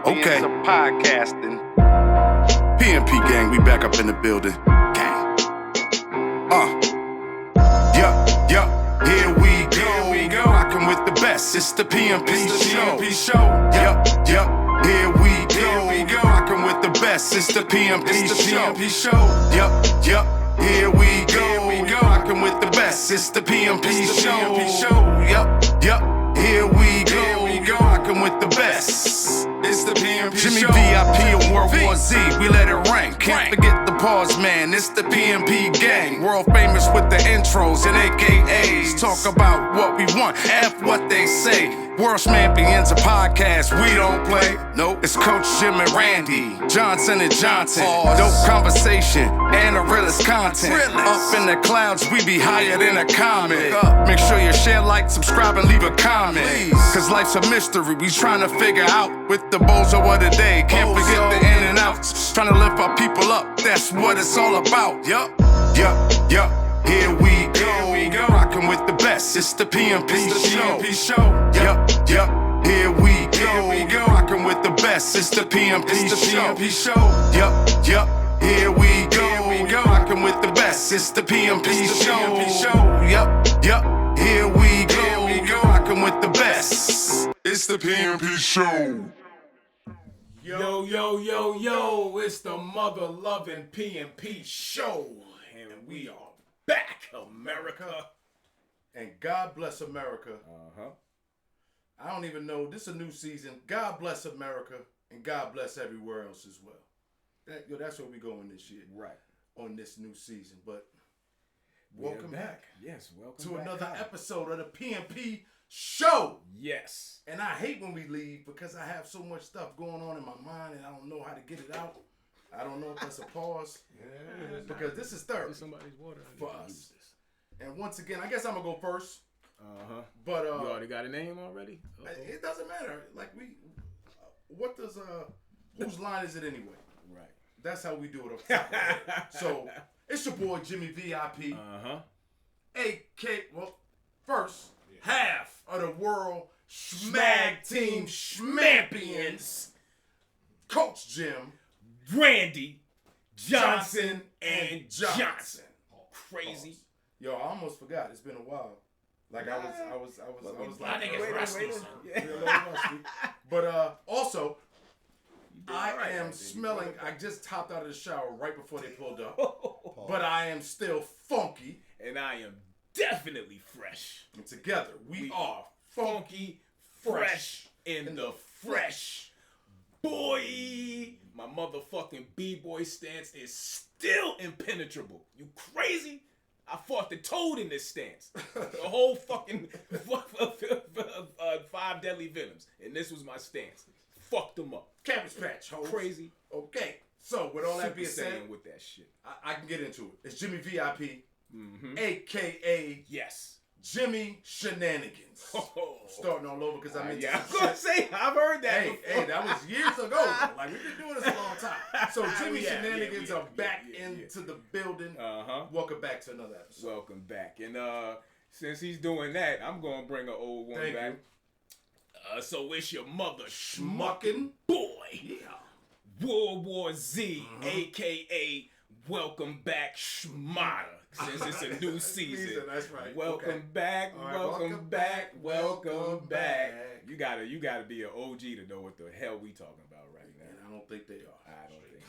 champions of podcasting. PMP gang, we back up in the building. Gang. Here we go. Rockin' with the best. It's the PMP show. Yup. Here we go. Rockin' with the best. It's the PMP show. Yup. Here we go. Rockin' with the best. It's the PMP show. Yup. Here we go. Rockin' with the best. It's the PMP Jimmy show. VIP of World War Z, we let it rank. Can't forget the pause, man. It's the PMP gang. World famous with the intros and AKAs. Talk about what we want, F what they say. World champions of podcast, we don't play. Nope, it's Coach Jim and Randy, Johnson and Johnson. Dope conversation and the realest content. Up in the clouds, we be higher than a comet. Make sure you share, like, subscribe, and leave a comment. Cause life's a mystery, we trying to figure out with the bozo of the day. Can't forget the in and outs. Trying to lift our people up, that's what it's all about. Yup. Here we go. Rockin' with the best. It's the PMP show. Yup. Here we go. Rockin' with the best. It's the PMP show. Yup. Here we go. Rockin' with the best. It's the PMP show. Yup. Here we go. Rockin' with the best. It's the PMP show. Yo, it's the mother-loving PMP show, and we are back, America. And God bless America. I don't even know, this is a new season. God bless America, and God bless everywhere else as well. That's where we going this year. Right. On this new season, but welcome back. Yes, welcome to back another episode of the PMP show. Yes. And I hate when we leave because I have so much stuff going on in my mind and I don't know how to get it out. I don't know if that's a pause. Because this is therapy somebody's water for us. And once again, I guess I'm gonna go first. But you already got a name already? It doesn't matter. Like what does whose line is it anyway? Right. That's how we do it up top. Right? So it's your boy Jimmy VIP. First half of the world Schmag Team Schmampions, Coach Jim, Randy, Johnson, and Johnson. Crazy. Yo, I almost forgot. It's been a while. Like I was like, I think it's rusty. But also, I am smelling. I just topped out of the shower right before they pulled up. But I am still funky. And I am definitely fresh. And together, we are funky, fresh, in the fresh. Boy, my motherfucking B-boy stance is still impenetrable. You crazy? I fought the toad in this stance. The whole fucking 5 deadly venoms. And this was my stance. Fucked them up. Cabbage Patch, hoes. Crazy. Okay, so with all that being said, with that shit, I can get into it. It's Jimmy VIP, a.k.a. Yes. Jimmy Shenanigans. Starting all over because I meant I was going to say, I've heard that Hey, that was years ago. Like, we've been doing this a long time. So Jimmy Shenanigans are back into the building. Welcome back to another episode. Welcome back. And since he's doing that, I'm going to bring an old one back. So it's your mother schmucking boy. Yeah. World War Z, a.k.a. Welcome Back Schmada. Since it's a new season. That's right. Welcome back, welcome back. You gotta be an OG to know what the hell we talking about right now. And I don't think they are. I don't think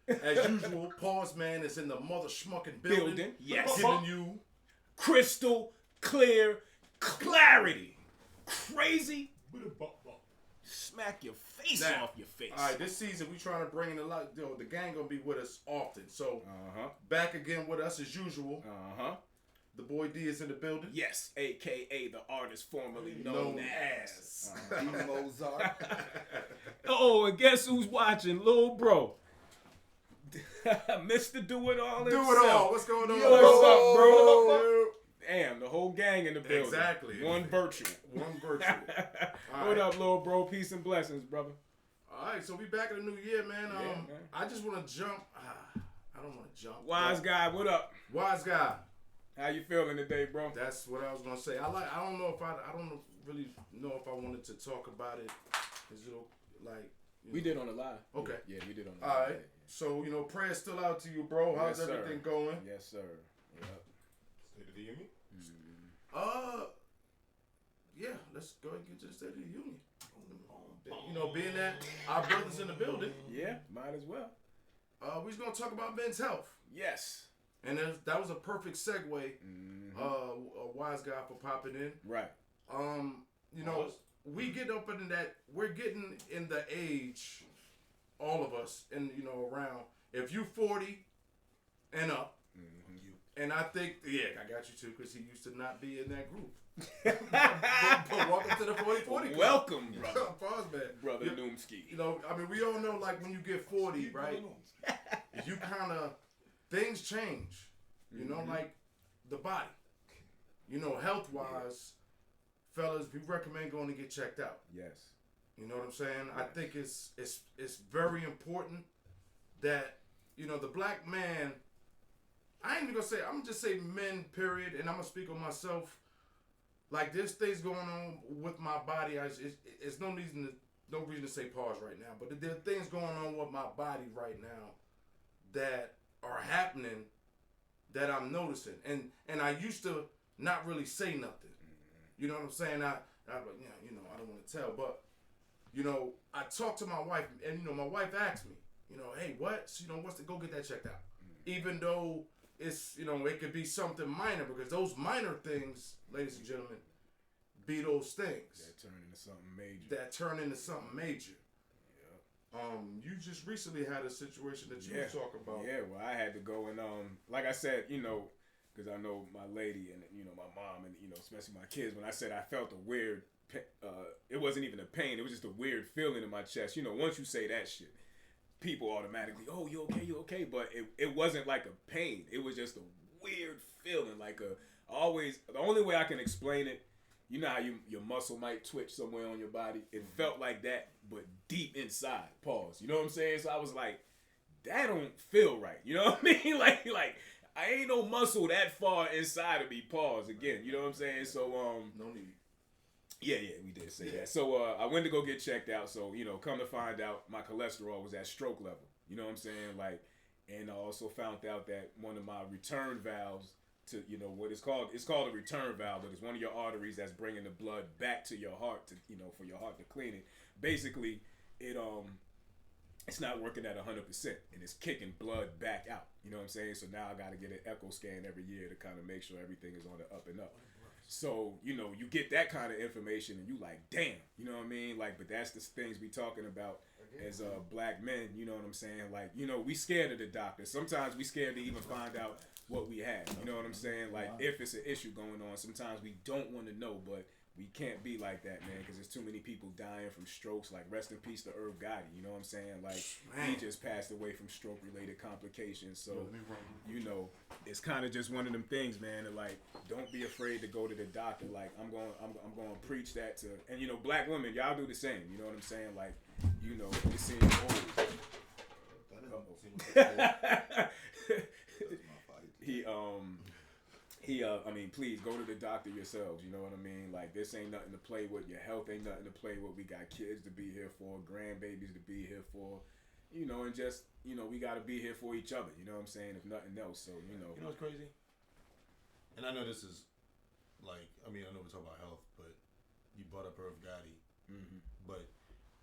But as usual, Pause Man is in the mother schmucking building. Yes. Giving you crystal clear clarity. Crazy. Smack your face off your face. All right, this season we trying to bring in a lot. The gang gonna be with us often. So back again with us as usual. The boy D is in the building. Yes, a.k.a. the artist formerly known as D. Mozart. Oh, and guess who's watching? Lil Bro. Mr. Do It All himself. Do it all. What's going on? What's up, bro? Damn, the whole gang in the building. Exactly. One virtual. What up, Lil Bro? Peace and blessings, brother. All right, so we back in the new year, man. Man. I just want to jump. I don't want to jump. Wise guy, what up? Wise guy. How you feeling today, bro? That's what I was gonna say. I don't really know if I wanted to talk about it. Is it like We did on the live. Okay. Yeah, we did on the All live. right. So, prayer's still out to you, bro. How's Yes, sir. everything going? Yes, sir. Yep. State of the Union? Yeah, let's go ahead and get to the State of the Union. Being that our brothers in the building, Yeah, might as well. we're just going to talk about men's health. Yes. And that was a perfect segue, a wise guy for popping in. Right. We get up in that, we're getting in the age, all of us, and around, if you 40 and up, and I think, I got you too, because he used to not be in that group. but welcome to the 40-40 club. Welcome, brother. Pause, man. Brother Noomski. We all know, like, when you get 40, right, you kind of, things change, like the body. Health-wise, fellas, we recommend going to get checked out. Yes. You know what I'm saying? Yes. I think it's very important that, the black man, I ain't even gonna say, I'm gonna just say men, period, and I'm gonna speak on myself. Like, there's things going on with my body. It's no reason to say pause right now, but there are things going on with my body right now that are happening that I'm noticing. And I used to not really say nothing. You know what I'm saying? I don't want to tell, but I talked to my wife, and my wife asked me, hey, what? What's go get that checked out? Even though it's, it could be something minor, because those minor things, ladies and gentlemen, be those things That turn into something major. Yeah. You just recently had a situation that you were talking about. Yeah, well, I had to go and like I said, because I know my lady and my mom and especially my kids. When I said I felt a weird, it wasn't even a pain. It was just a weird feeling in my chest. Once you say that shit, people automatically, oh, you okay? But it wasn't like a pain. It was just a weird feeling, like the only way I can explain it. You know how your muscle might twitch somewhere on your body? It felt like that, but deep inside. Pause. You know what I'm saying? So I was like, that don't feel right. You know what I mean? Like I ain't no muscle that far inside of me. Pause again. You know what I'm saying? So No need. Yeah, we did say that. So I went to go get checked out. So come to find out, my cholesterol was at stroke level. You know what I'm saying? Like, and I also found out that one of my return valves to what it's called a return valve, but it's one of your arteries that's bringing the blood back to your heart to for your heart to clean it. Basically, it's not working at 100% and it's kicking blood back out. You know what I'm saying? So now I got to get an echo scan every year to kind of make sure everything is on the up and up. So you get that kind of information and you like, damn, you know what I mean? Like, but that's the things we talking about as black men. You know what I'm saying? Like, we scared of the doctor. Sometimes we scared to even find out what we have. You know what I'm saying? Like, if it's an issue going on, sometimes we don't want to know, but we can't be like that, man, because there's too many people dying from strokes. Like, rest in peace to Irv Gotti. You know what I'm saying? Like, he just passed away from stroke-related complications. So, it's kind of just one of them things, man. That, like, don't be afraid to go to the doctor. Like, I'm going to preach that to, and black women, y'all do the same. You know what I'm saying? Like, it seems old. Please go to the doctor yourselves. You know what I mean? Like, this ain't nothing to play with. Your health ain't nothing to play with. We got kids to be here for, grandbabies to be here for, and just, we got to be here for each other. You know what I'm saying? If nothing else. So, You know what's crazy? And I know this is, like, I know we're talking about health, but you brought up Irv Gotti. Mm-hmm. But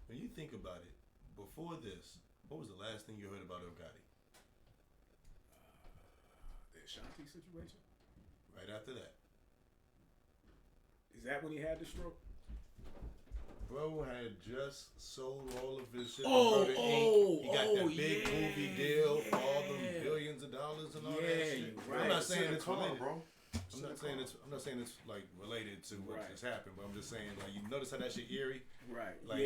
when you think about it, before this, what was the last thing you heard about Irv Gotti? The Ashanti situation? Right after that. Is that when he had the stroke? Bro had just sold all of his shit. Oh, He got that big movie deal for all them billions of dollars and all that shit. Right. I'm not saying it's related, bro. I'm not saying it's like related to what just happened, but I'm just saying, like, you notice how that shit eerie? Right. Like,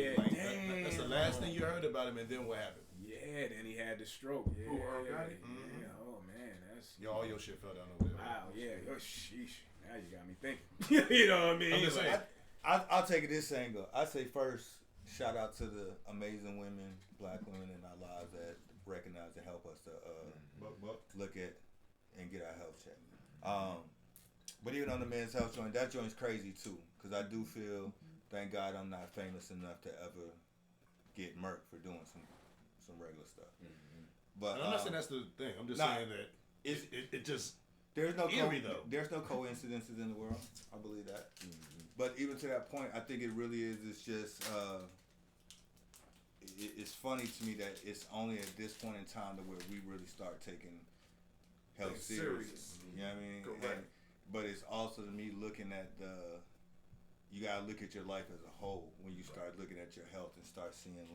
that's the last thing you heard about him, and then what happened? Yeah, then he had the stroke. Yeah. Yeah. Oh man, that's all your shit fell down over there. Wow. Yeah. Oh, sheesh. Now you got me thinking. You know what I mean? I'm just saying. I'll take it this angle. I say first, shout out to the amazing women, black women in our lives that recognize and help us to look at and get our health checked. But even on the men's health joint, that joint's crazy too, because I do feel, thank God I'm not famous enough to ever get murked for doing some regular stuff. But And I'm not saying that's the thing. I'm just saying that it just there's no eerie though. There's no coincidences in the world. I believe that. But even to that point, I think it really is. It's just it's funny to me that it's only at this point in time that where we really start taking health serious. You know what I mean? Correct. But it's also to me looking at you gotta look at your life as a whole when you start looking at your health and start seeing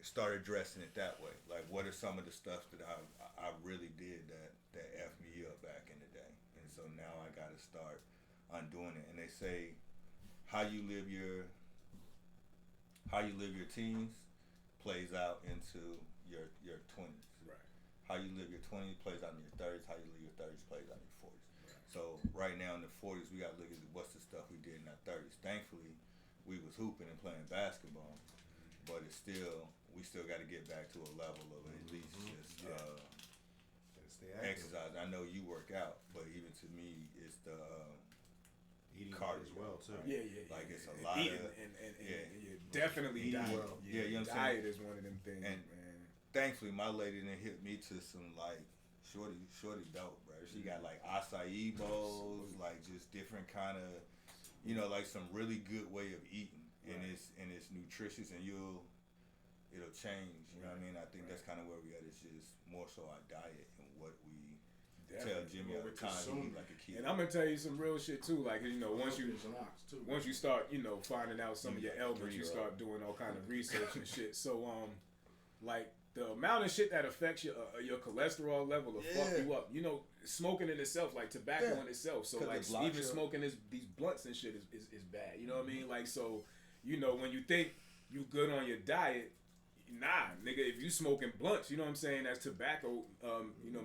start addressing it that way. Like, what are some of the stuff that I really did that effed me up back in the day, and so now I gotta start undoing it. And they say how you live your teens plays out into your 20s. Right. How you live your 20s plays out in your 30s. How you live your 30s plays out in your 40s. Right. So right now in the 40s, we got to look at what's the stuff we did in our 30s. Thankfully, we was hooping and playing basketball, but we still got to get back to a level of at least just exercise. I know you work out, but even to me, it's the eating cardio as well too. Yeah. Like it's a lot Eating of and definitely Eating diet. well. Yeah, you know what I'm diet saying? is one of them things, And man. thankfully, my lady done hit me to some shorty dope, bro. She got like acai bowls, like just different kind of, like some really good way of eating, and it's nutritious, and it'll change. You know what I mean? I think that's kind of where we at. It's just more so our diet and what we tell Jimmy all the time. He eat like a kid. And I'm gonna tell you some real shit too. Like once you start finding out some of your ailments, you start doing all kind of research and shit. So like the amount of shit that affects your cholesterol level will fuck you up. Smoking in itself, like tobacco in itself. So like even smoking these blunts and shit is bad. You know what I mean? Like so, when you think you good on your diet. Nah, nigga, if you smoking blunts, you know what I'm saying, that's tobacco,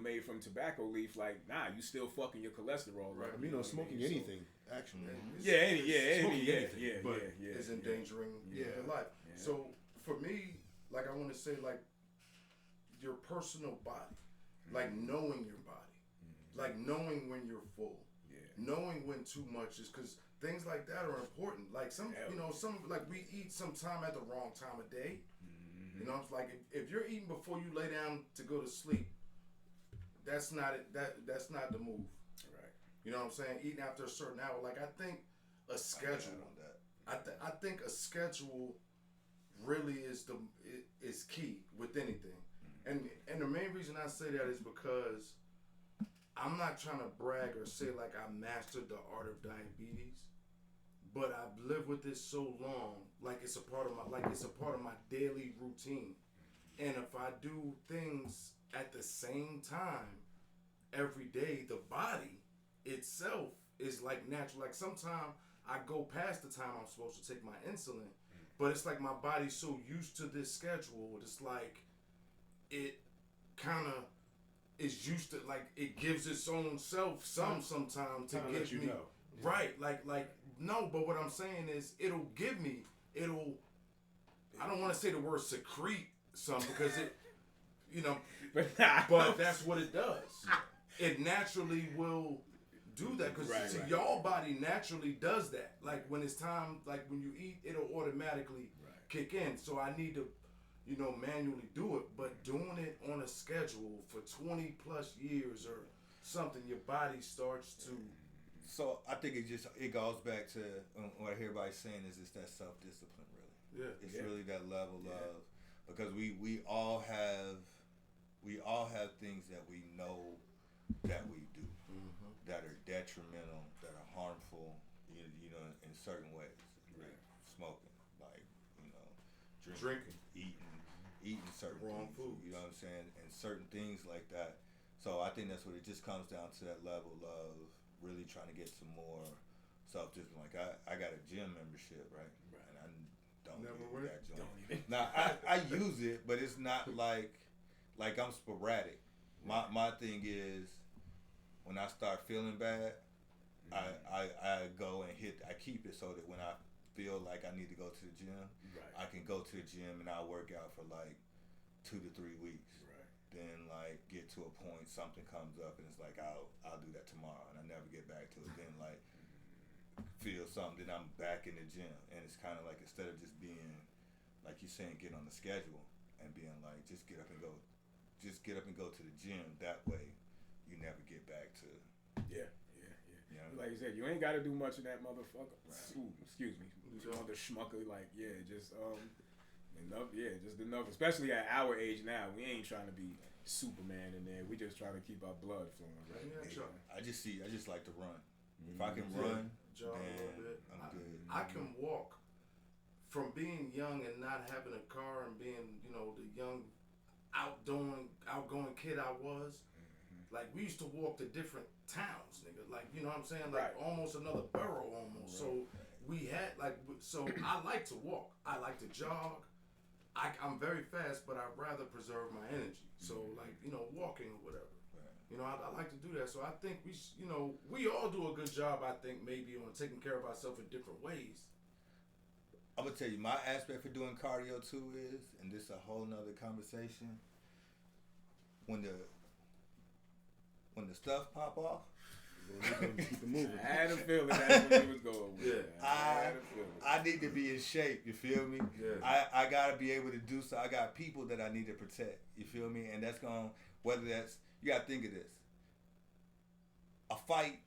made from tobacco leaf, like, nah, you still fucking your cholesterol. Right. Up, I mean, smoking anything, actually. Anything, but is endangering your life. Yeah. So for me, like I want to say, like your personal body, like knowing your body, like knowing when you're full, knowing when too much is, because things like that are important. Like some like we eat sometime at the wrong time of day. It's like if you're eating before you lay down to go to sleep, that's not it. That's not the move. Right. You know what I'm saying? Eating after a certain hour. Like I think a schedule. I think a schedule really is key with anything. And the main reason I say that is because I'm not trying to brag or say like I mastered the art of diabetes. But I've lived with this so long, like it's a part of my daily routine. And if I do things at the same time every day, the body itself is like natural. Like sometimes I go past the time I'm supposed to take my insulin, but it's like my body's so used to this schedule. It's like it kind of is used to, like it gives its own self sometimes to give me. Right, like no, but what I'm saying is I don't want to say the word secrete some because it, but that's what it does. It naturally will do that because your body naturally does that. Like when it's time, like when you eat, it'll automatically kick in. So I need to, manually do it, but doing it on a schedule for 20 plus years or something, your body starts to. So I think it goes back to what everybody's saying is it's that self-discipline, really. Yeah. It's really that level of, because we all have things that we know that we do that are detrimental, that are harmful, in certain ways. Like smoking, like drinking, eating certain wrong things, foods. you know what I'm saying, and certain things like that. So I think that's what it just comes down to, that level of really trying to get some more self-discipline. Like I got a gym membership, right? And I don't use that joint. Now I use it, but it's not like I'm sporadic. My thing is when I start feeling bad, I go and I keep it so that when I feel like I need to go to the gym, I can go to the gym and I'll work out for like 2 to 3 weeks. Then like get to a point, something comes up and it's like I'll do that tomorrow and I never get back to it. Then like feel something, then I'm back in the gym, and it's kind of like instead of just being like you saying, get on the schedule and being like, just get up and go to the gym. That way, you never get back to. Yeah. You know? Like you said, you ain't got to do much of that motherfucker. Right. Ooh, excuse me, mother schmucker. Like just enough. Yeah, just enough. Especially at our age now, we ain't trying to be Superman in there. We just trying to keep our blood flowing. Right? Yeah, I just like to run. If I can run, jog a little bit. I'm good. I can walk. From being young and not having a car and being, the young, outgoing kid I was, like we used to walk to different towns, nigga. Like, you know what I'm saying? Like almost another borough almost. So we had so I like to walk. I like to jog. I'm very fast, but I'd rather preserve my energy. So like, walking or whatever. I like to do that. So I think we all do a good job, I think, maybe on taking care of ourselves in different ways. I'm gonna tell you my aspect for doing cardio too is, and this is a whole nother conversation. When the stuff pop off, keep it moving. I had a feeling that's what he was going with. Yeah. I had a feeling. I need to be in shape. You feel me? Yeah. I gotta be able to do so. I got people that I need to protect. You feel me? And that's whether that's, you gotta think of this. A fight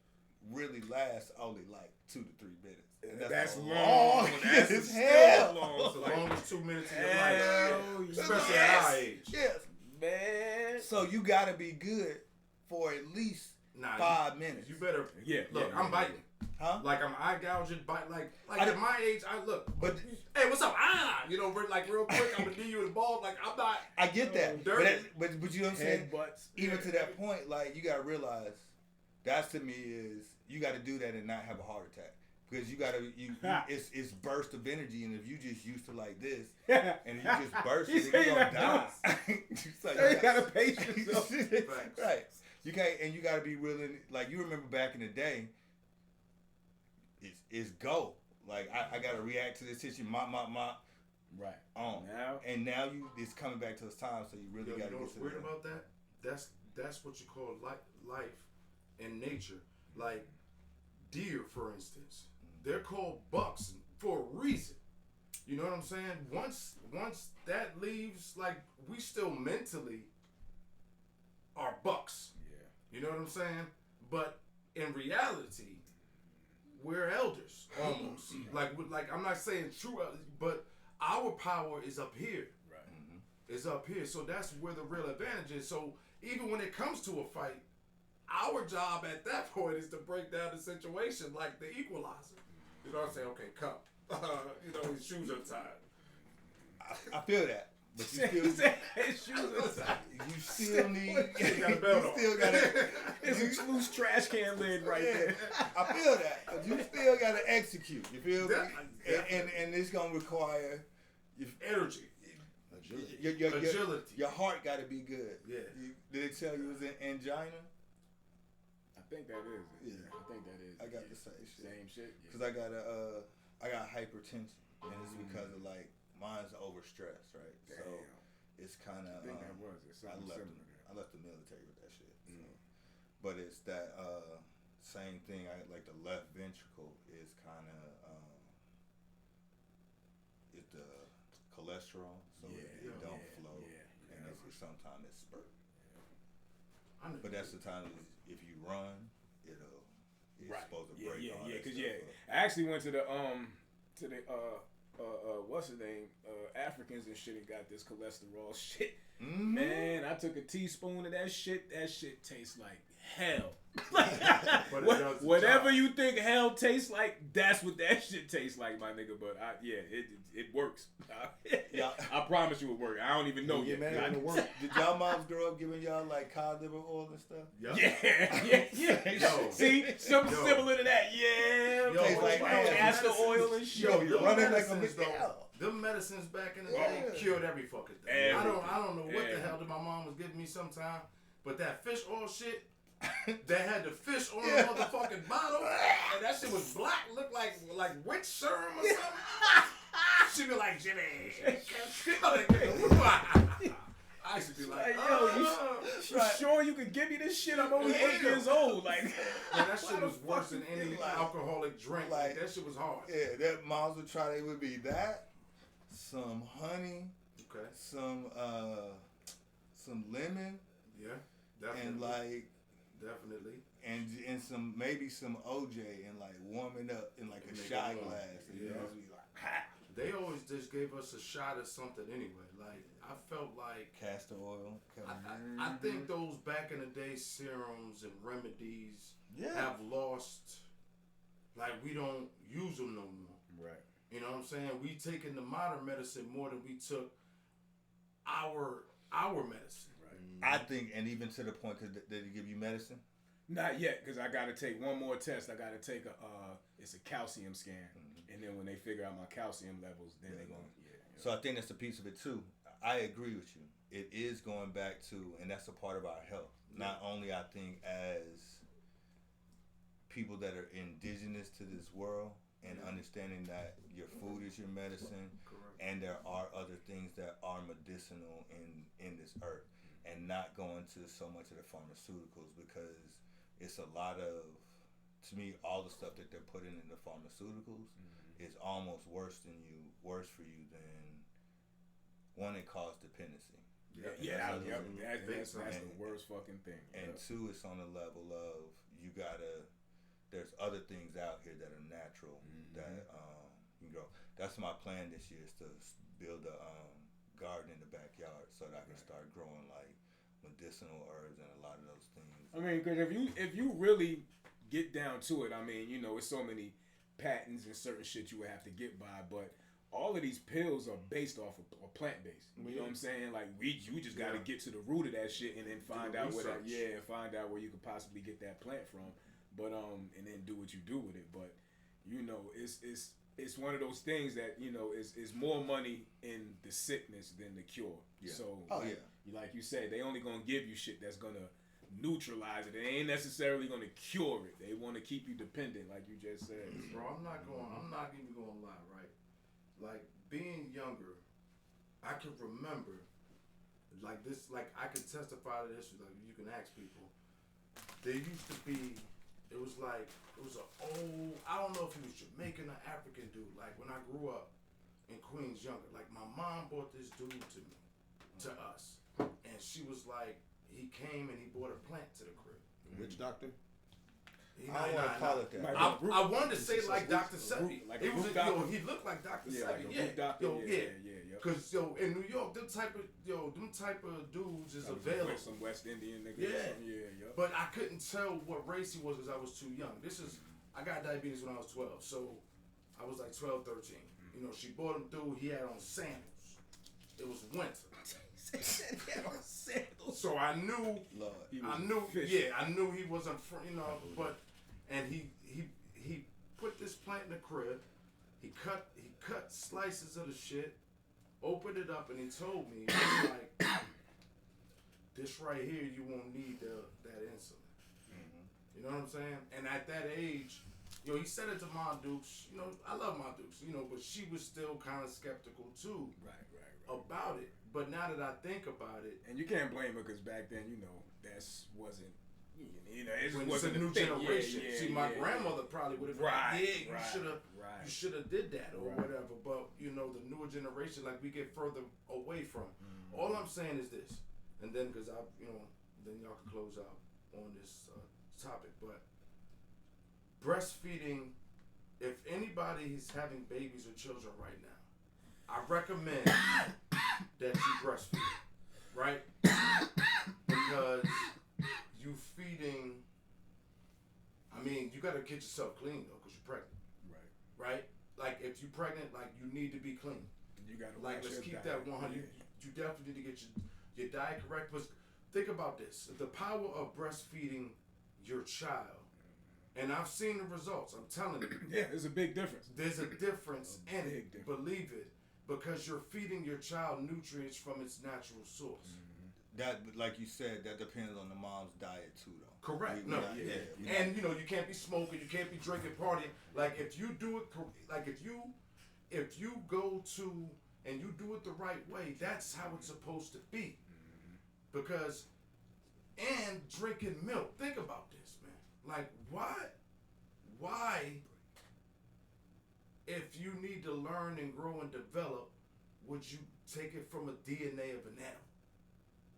really lasts only like 2 to 3 minutes. And that's a long. That's That's hell. long. It's the longest 2 minutes of your Hell life. yes. Especially at our age. Yes. Man. So you gotta be good for at least 5 minutes. You better. Yeah. Look, yeah, I'm biting. Huh? Like I'm eye gouging, bite. Like I- at my age, I look. But Hey, what's up? Like real quick, I'm gonna knee you in the balls. Like I'm not. I get that. Dirty. But you know what I'm saying? Headbutts. Even to that point, like you gotta realize, that's to me is you gotta do that and not have a heart attack. Because it's burst of energy, and if you just used to like this, and you just burst You it, say you're gonna that die. So You gotta pace yourself. Right. You can't, and you gotta be willing. Like you remember back in the day, it's go. Like I gotta react to this situation. My. Right. Now it's coming back to this time, so you really gotta You know get what's to weird that. about that? That's what you call life and nature. Like deer, for instance, they're called bucks for a reason. You know what I'm saying? Once that leaves, like we still mentally are bucks. Yeah. You know what I'm saying? But in reality, we're elders almost. like I'm not saying true, but our power is up here. Right. Is up here. So that's where the real advantage is. So even when it comes to a fight, our job at that point is to break down the situation like the equalizer. You know what I'm saying? Okay, come. His shoes are tied. I feel that, but you still need. You still gotta. It's a loose trash can lid right there. I feel that, but you still gotta execute. You feel me? And it's gonna require energy. Your heart gotta be good. Yeah. Did they tell you it was in angina? I think that is it. Yeah. I think that is I got it. the same shit. Same shit. Cause I got hypertension, and it's because of like mine's overstressed, right? Damn. So it's kind of. I think that was it. I Something left. similar. I left the military with that shit. So. But it's that same thing. I like the left ventricle is kind of it's the cholesterol, so it don't flow, and sometimes it's spurt. But that's the time if you run, it's supposed to break all that stuff up. I actually went to the what's the name? Africans and shit and got this cholesterol shit. Mm-hmm. Man, I took a teaspoon of that shit. That shit tastes like hell. Whatever you think hell tastes like, that's what that shit tastes like, my nigga. But it works. I promise you it works. I don't even know yet. Man, did y'all moms grow up giving y'all like cod liver oil and stuff? Yeah. Yo. See, something similar to that. Yeah. Yo, tastes like castor oil and shit. Yo, you're running like a medicines, though. McDowell. Them medicines back in the day cured every fucking thing. I don't know what the hell that my mom was giving me sometime, but that fish oil shit, that had the fish on the motherfucking bottle, and that shit was black, looked like witch serum or something. She be like, Jimmy. I used to be like, yo, you sure you could give me this shit? I'm only 8 years old. Like, man, that shit was worse than any alcoholic drink. Like that shit was hard. Yeah, that moms would try. They would be that some honey, Okay. some lemon, Yeah. Definitely. and like Definitely. and some maybe some OJ and like warm it up in like And a make shot it warm. glass. And Yeah. just be like, ha! They always just gave us a shot of something anyway. Like I felt like Castor oil. I think those back in the day serums and remedies Yeah. have lost. Like we don't use them no more. Right. You know what I'm saying? We taking the modern medicine more than we took our medicine. Right. I think, and even to the point, cause did he give you medicine? Not yet, because I got to take one more test. I got to take it's a calcium scan, and then when they figure out my calcium levels, then they're going. Yeah. So I think that's a piece of it too. I agree with you. It is going back to, and that's a part of our health. Not only I think as people that are indigenous to this world and understanding that your food is your medicine, Correct. and there are other things that are medicinal in this earth, and not going to so much of the pharmaceuticals, because it's a lot of, to me, all the stuff that they're putting in the pharmaceuticals is almost worse for you than one, it causes dependency. That's the And- worst fucking thing. And two, it's on the level of there's other things out here that are natural that you can grow. That's my plan this year, is to build a garden in the backyard so that I can start growing like medicinal herbs and a lot of those things. I mean, because if you really get down to it, I mean, it's so many patents and certain shit you would have to get by, but all of these pills are based off of plant based. You know what I'm saying? Like you just got to get to the root of that shit and then find out find out where you could possibly get that plant from. But and then do what you do with it. But it's one of those things that is more money in the sickness than the cure. Yeah. So yeah. like you said, they only gonna give you shit that's gonna neutralize it. They ain't necessarily gonna cure it. They want to keep you dependent, like you just said. Bro, I'm not even gonna lie, right? Like being younger, I can remember like this, like I can testify to this, like you can ask people. There used to be, it was an old, I don't know if he was Jamaican or African dude, like when I grew up in Queens younger, like my mom brought this dude to us, and she was like, he came and he brought a plant to the crib. Witch doctor? I don't want to call it that. I wanted to say like Dr. Sebi. Like It was doctor. he looked like Dr. Yeah, Sebi. like a root doctor. Yeah. Cause in New York, them type of dudes is available. Some West Indian nigga. Yeah. Yeah. But I couldn't tell what race he was because I was too young. I got diabetes when I was 12, so I was like 12, 13. She brought him through. He had on sandals. It was winter. He had on sandals. So I knew. Lord. I knew he wasn't. But he put this plant in the crib. He cut slices of the shit, opened it up, and he told me, he was like, this right here, you won't need that insulin. You know what I'm saying? And at that age, he said it to Ma Dukes. I love Ma Dukes. But she was still kind of skeptical too. Right. About it. But now that I think about it, and you can't blame her because back then, that wasn't. It when wasn't it's a new generation. Yeah, See, my grandmother probably would have been you should have did that or whatever. But the newer generation, like we get further away from. All I'm saying is this, and then because then y'all can close out on this topic. But breastfeeding, if anybody is having babies or children right now, I recommend that you breastfeed, right? Because you feeding. I mean, you gotta get yourself clean though, cause you're pregnant. Right. Like if you're pregnant, like you need to be clean. You gotta let's keep that 100. You definitely need to get your diet correct. But think about this: the power of breastfeeding your child, and I've seen the results. I'm telling you. Yeah, there's a big difference. There's a difference in it. Difference. Believe it, because you're feeding your child nutrients from its natural source. That, like you said, that depends on the mom's diet too, though. Correct. Yeah. And you can't be smoking, you can't be drinking, partying. Like if you do it, like if you go to and you do it the right way, that's how it's supposed to be. Because and drinking milk. Think about this, man. Like why? If you need to learn and grow and develop, would you take it from a DNA of an animal?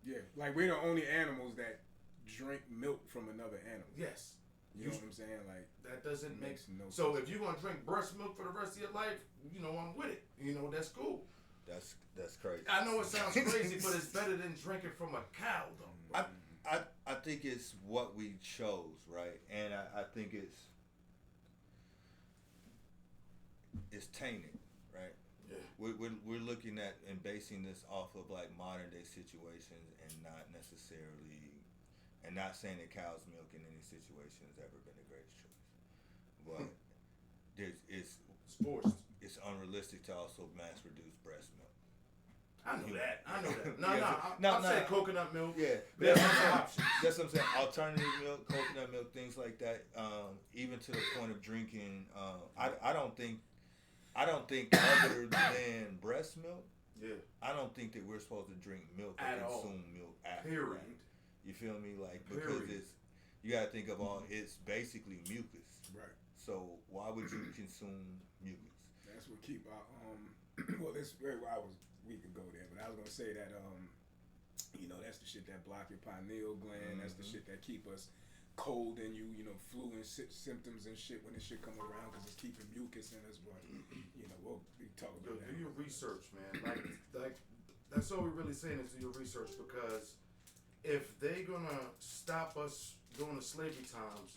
Yeah, like we're the only animals that drink milk from another animal. Yes. You know what I'm saying? Like that doesn't make no so sense. if you're gonna drink breast milk for the rest of your life, you know I'm with it. You know that's cool. That's crazy. I know it sounds crazy, but it's better than drinking from a cow, though. I think it's what we chose, right? And I think it's tainted, right? Yeah. We're looking at and basing this off of like modern day situations and not necessarily, and not saying that cow's milk in any situation has ever been the greatest choice, but it's forced. It's unrealistic to also mass produce breast milk. I know that. No, I'm saying coconut milk. Yeah, There's other options. that's what I'm saying. Alternative milk, coconut milk, things like that. Even to the point of drinking. I don't think other than breast milk. Yeah. I don't think that we're supposed to drink milk or At consume all. milk after Period. that. You feel me? Like because you gotta think of it's basically mucus. Right. So why would you consume mucus? That's what keep our well, we could go there, but I was gonna say that that's the shit that block your pineal gland. That's the shit that keep us cold and flu and symptoms and shit when this shit come around because it's keeping mucus in us. But we'll be talking about that. Do your research, man. Like that's all we're really saying is do your research, because if they gonna stop us during the slavery times,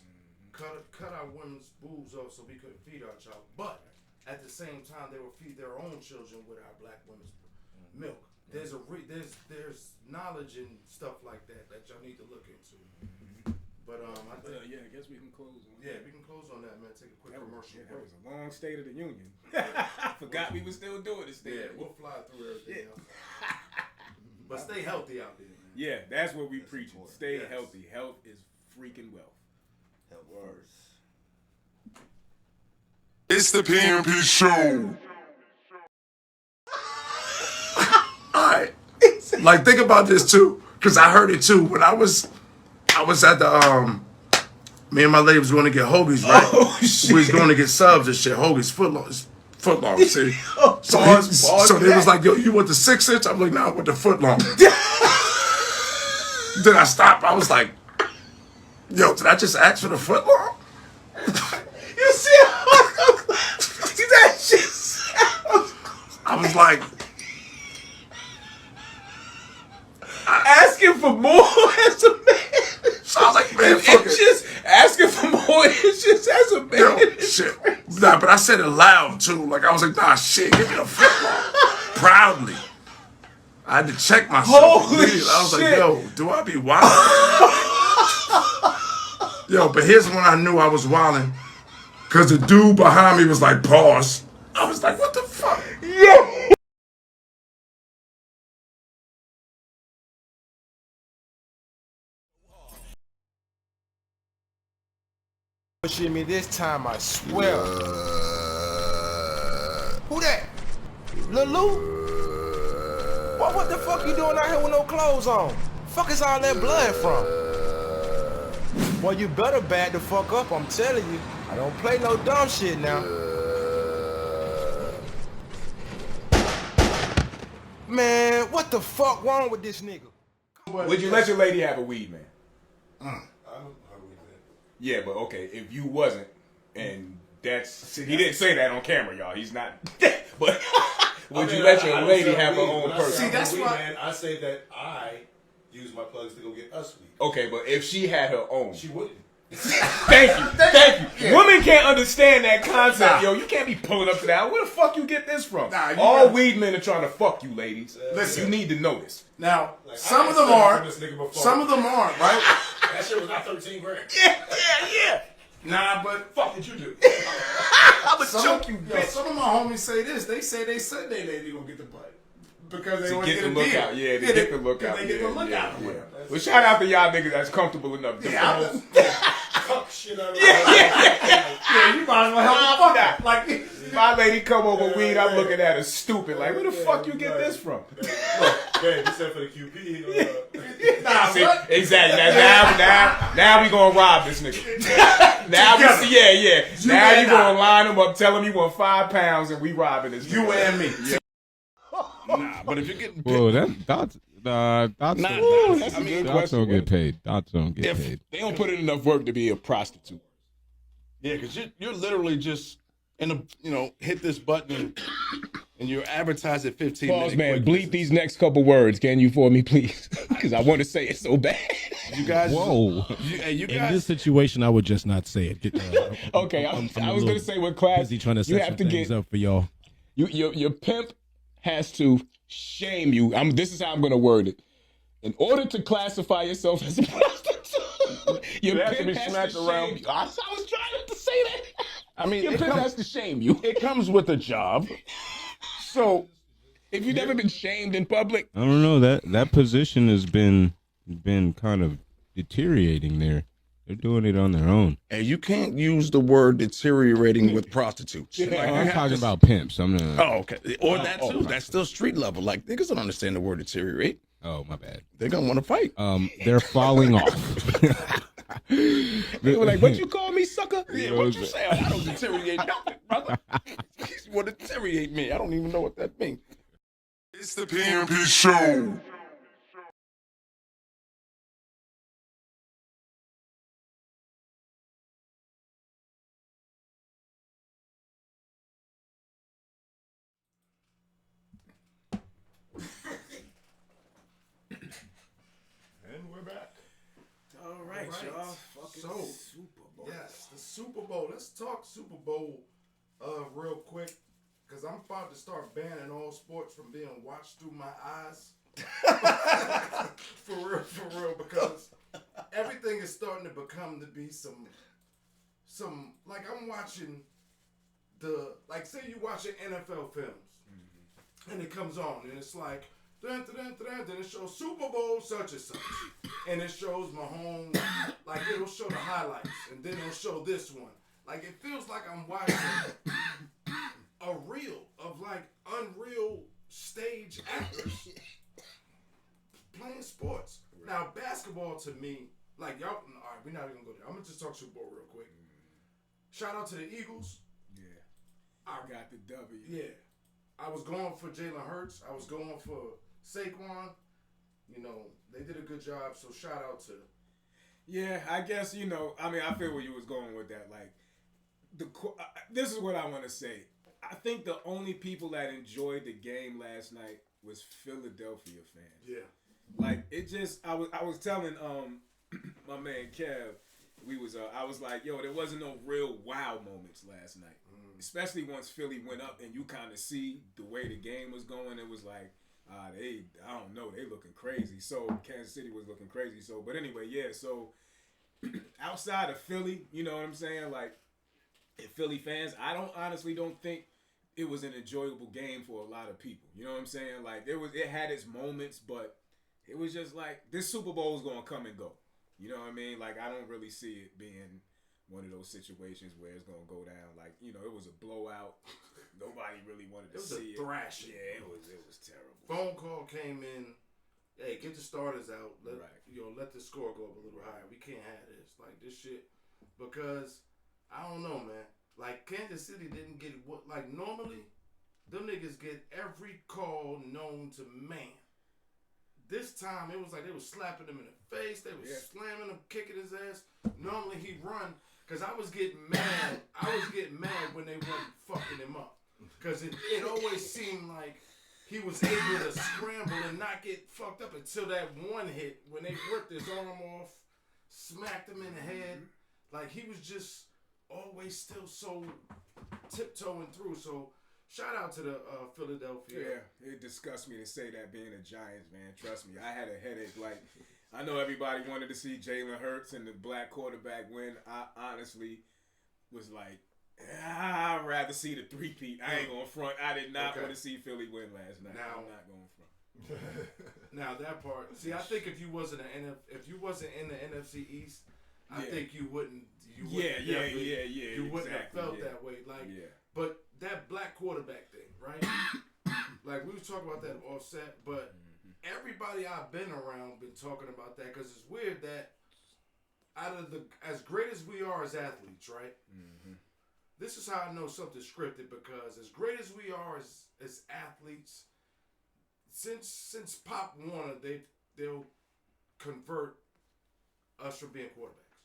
cut our women's boobs off so we couldn't feed our child, but at the same time they will feed their own children with our black women's milk. There's there's knowledge and stuff like that y'all need to look into. But I guess we can close on that. we can close on that, man. Take a quick commercial That break. was a long State of the Union. Forgot we were still doing this thing. Yeah, we'll fly through everything else. But stay healthy out there, man. Yeah, that's what we preach. important. Stay Yes. healthy. Health is freaking wealth. Health first. It's the PMP show. Alright. Like think about this too, because I heard it too. When I was at the me and my lady was going to get hoagies, right? Oh, shit. We was going to get subs and shit. Hoagies, footlong, see? So, Pause so for they was that. like, yo, you want the 6-inch? I'm like, nah, I want the footlong. Then I stopped. I was like, yo, did I just ask for the footlong? You see that shit sounds I was like, asking for more as a man. so I was like, man, fuck It's it. just asking for more inches as a man. Yo, shit. Nah, but I said it loud too. Like I was like, nah, shit, give me the footlong. Proudly. I had to check myself. Holy immediately. I was like, shit. yo, do I be wildin'? Yo, but here's when I knew I was wildin'. Cause the dude behind me was like, pause. I was like, what the fuck? Yeah. Shit me this time, I swear. Who that? Lil Lou? What the fuck you doing out here with no clothes on? Fuck is all that blood from? Boy, you better back the fuck up, I'm telling you. I don't play no dumb shit now. Man, what the fuck wrong with this nigga? Would you let your lady have a weed, man? I don't know how we did. Yeah, but okay, if you wasn't, and he didn't say that on camera, y'all. He's not. But would you let your lady have her own person? See, that's why- Man, I say that I use my plugs to go get us weed. Okay, but if she had her own, She wouldn't. thank you. Women can't understand that concept, yo. You can't be pulling up to that. Where the fuck you get this from? Nah, you All gotta- weed men are trying to fuck you, ladies. Listen. You need to know this. Now, Like, some I of them ain't are. from this nigga before. Some of them aren't, right? That shit was not 13 grand. Yeah. Nah, but Fuck did you do? I'ma choke you, yo, bitch. some of my homies say this. They say they said they lady gonna get the butt. Because they To want to get get the a look deal. out, yeah, to get the look out. They get the look out. Yeah. Well, shout out to y'all niggas that's comfortable enough to Fuck shit out of Yeah, you might as well help them fuck out. Like, My lady come over weed, I'm looking at her stupid. Like, where the fuck you get this from? Look, babe, you said for the QP, he gonna, nah, See, what? exactly. Now we gonna rob this nigga. Now we see, yeah. Now and you gonna I. line him up, tell him you want 5 pounds, and we robbing this nigga. You and me. Nah, but if you're getting Well, picked, that's that's a good dots question. don't get paid. Dots don't get If paid. They don't put in enough work to be a prostitute. yeah, because you're literally just hit this button and you're advertised at 15 Pause, minutes. man. Bleep these next couple words, can you, for me, please? Because I want to say it so bad. You guys, Whoa. you In guys, this situation, I would just not say it. Okay, I was going to say with class, busy trying to you set have some to things get up for y'all. your pimp has to shame you. This is how I'm going to word it. In order to classify yourself as a prostitute, your have to pimp be has smacked to around. shame you. I was trying to say that. I mean, Your pimp has to shame you. it comes with a job. So If you've never been shamed in public, I don't know, that position has been kind of deteriorating there. They're doing it on their own. and you can't use the word deteriorating with prostitutes. Like, you I'm have talking to- about pimps. I'm not. Oh, okay. Or that too. That's still street level. Like niggas don't understand the word deteriorate. Oh, my bad. They're gonna want to fight. They're falling off. they were like, "What you call me, sucker?" Yeah, what you say? I don't deteriorate nothing, brother. You want to deteriorate me? I don't even know what that means. It's the PMP Show. And we're back. All right, All right. y'all. Fucking So, Super Bowl. Yes, the Super Bowl. Let's talk Super Bowl real quick, because I'm about to start banning all sports from being watched through my eyes. for real, because everything is starting to become to be some like I'm watching say you watching NFL films, and it comes on and it's like dun, dun, dun, dun, then it shows Super Bowl such and such, and it shows Mahomes, like it'll show the highlights, and then it'll show this one. Like it feels like I'm watching a reel of like unreal stage actors playing sports. Now basketball to me, like y'all, all right, we're not even gonna go there. I'm gonna just talk Super Bowl real quick. Shout out to the Eagles. Yeah, I got the W. Yeah, I was going for Jalen Hurts. I was going for Saquon. You know, they did a good job. So shout out to. Yeah, I guess I mean, I feel where you was going with that. Like, this is what I want to say. I think the only people that enjoyed the game last night was Philadelphia fans. Yeah. Like it just, I was telling my man Kev, I was like, yo, there wasn't no real wow moments last night, especially once Philly went up and you kind of see the way the game was going. It was like, I don't know, they looking crazy. So Kansas City was looking crazy. So, but anyway, yeah. So outside of Philly, you know what I'm saying? Like, if Philly fans, I honestly don't think it was an enjoyable game for a lot of people. You know what I'm saying? Like it had its moments, but it was just like this Super Bowl is gonna come and go. You know what I mean? Like I don't really see it being one of those situations where it's gonna go down. Like it was a blowout. Nobody really wanted to see it. It was a thrashing. Yeah, it was terrible. Phone call came in. Hey, get the starters out. Right. Let the score go up a little higher. We can't have this. Like this shit. Because I don't know, man. Like Kansas City didn't get what like normally them niggas get every call known to man. This time it was like they was slapping him in the face, they was slamming him, kicking his ass. Normally he'd run, cause I was getting mad. I was getting mad when they wasn't fucking him up. Cause it always seemed like he was able to scramble and not get fucked up until that one hit when they ripped his arm off, smacked him in the head. Like he was just always still so tiptoeing through. So shout out to the Philadelphia. Yeah, it disgusts me to say that being a Giants man. Trust me, I had a headache. Like I know everybody wanted to see Jalen Hurts and the black quarterback win. I honestly was like, I'd rather see the three-peat. I ain't gonna front. I did not want to see Philly win last night. Now, I'm not gonna front. Now that part. See, I think if you wasn't in the NFC East, I think you wouldn't. You wouldn't You wouldn't have felt that way. Like, but that black quarterback thing, right? Like we was talking about that offset, but everybody I've been around been talking about that because it's weird that out of as great as we are as athletes, right? This is how I know something's scripted because as great as we are as athletes, since Pop Warner, they'll convert us from being quarterbacks.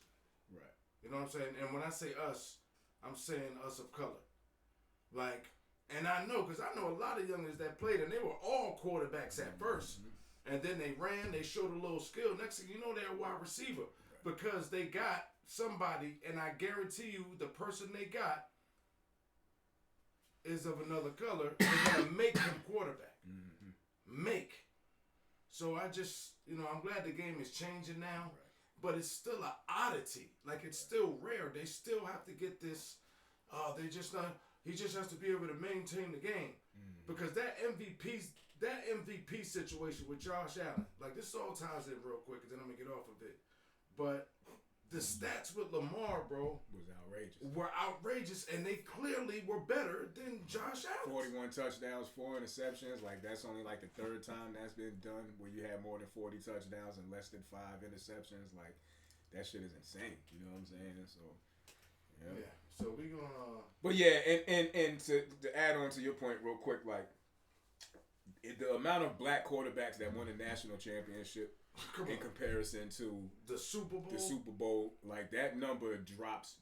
Right. You know what I'm saying? And when I say us, I'm saying us of color. Like, and I know, because I know a lot of youngers that played, and they were all quarterbacks at first. And then they ran, they showed a little skill. Next thing you know, they're a wide receiver. Because they got somebody, and I guarantee you the person they got is of another color. They're going to make him quarterback. Make. So I just, I'm glad the game is changing now. But it's still an oddity. Like, it's still rare. They still have to get this. They just not. He just has to be able to maintain the game. Because that MVP situation with Josh Allen, like, this all ties in real quick, and then I'm gonna get off of it. But the stats with Lamar, bro, were outrageous, and they clearly were better than Josh Allen. 41 touchdowns, 4 interceptions. Like, that's only like the third time that's been done where you have more than 40 touchdowns and less than 5 interceptions. Like, that shit is insane. You know what I'm saying? So, yeah. So we gonna. But yeah, and to add on to your point real quick, like, the amount of black quarterbacks that won a national championship in comparison to the Super Bowl, like, that number drops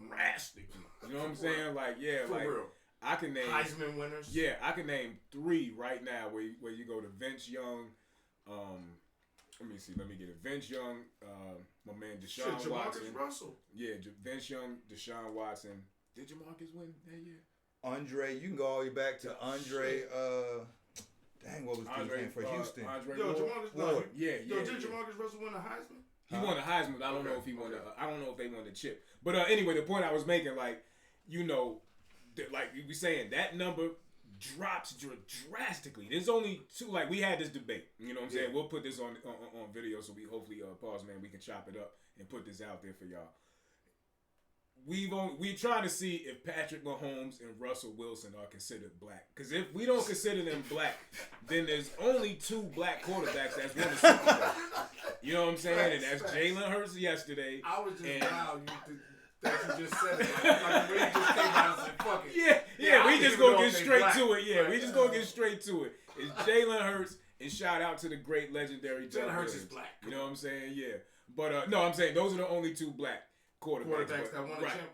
drastically. You know what I'm saying? Like, yeah, for like, real. I can name Heisman winners. Yeah, I can name 3 right now where you go to Vince Young. Let me see. Let me get it. Vince Young, my man Deshaun Watson. Russell. Yeah, Vince Young, Deshaun Watson. Did Jamarcus win that year? Andre, you can go all the way back to Andre. Dang, what was his name for Houston? Andre Jamarcus Ward. Yeah. Did Jamarcus Russell win the Heisman? He won the Heisman. I don't know if he won. I don't know if they won the chip. But anyway, the point I was making, like, like we saying, that number drops drastically. There's only 2. Like, we had this debate. You know what I'm saying? We'll put this on video, so we hopefully pause, man. We can chop it up and put this out there for y'all. We're trying to see if Patrick Mahomes and Russell Wilson are considered black. Because if we don't consider them black, then there's only 2 black quarterbacks that's won the Super Bowl. You know what I'm saying? And that's Jalen Hurts yesterday. I was just proud that you just said it. Like, we just came out and said, fuck it. Yeah, we just gonna get straight to it. Yeah, we just gonna get straight to it. It's Jalen Hurts, and shout out to the great legendary Jalen Hurts is black. You know what I'm saying? Yeah. But no, I'm saying those are the only 2 black quarterbacks that won the champ.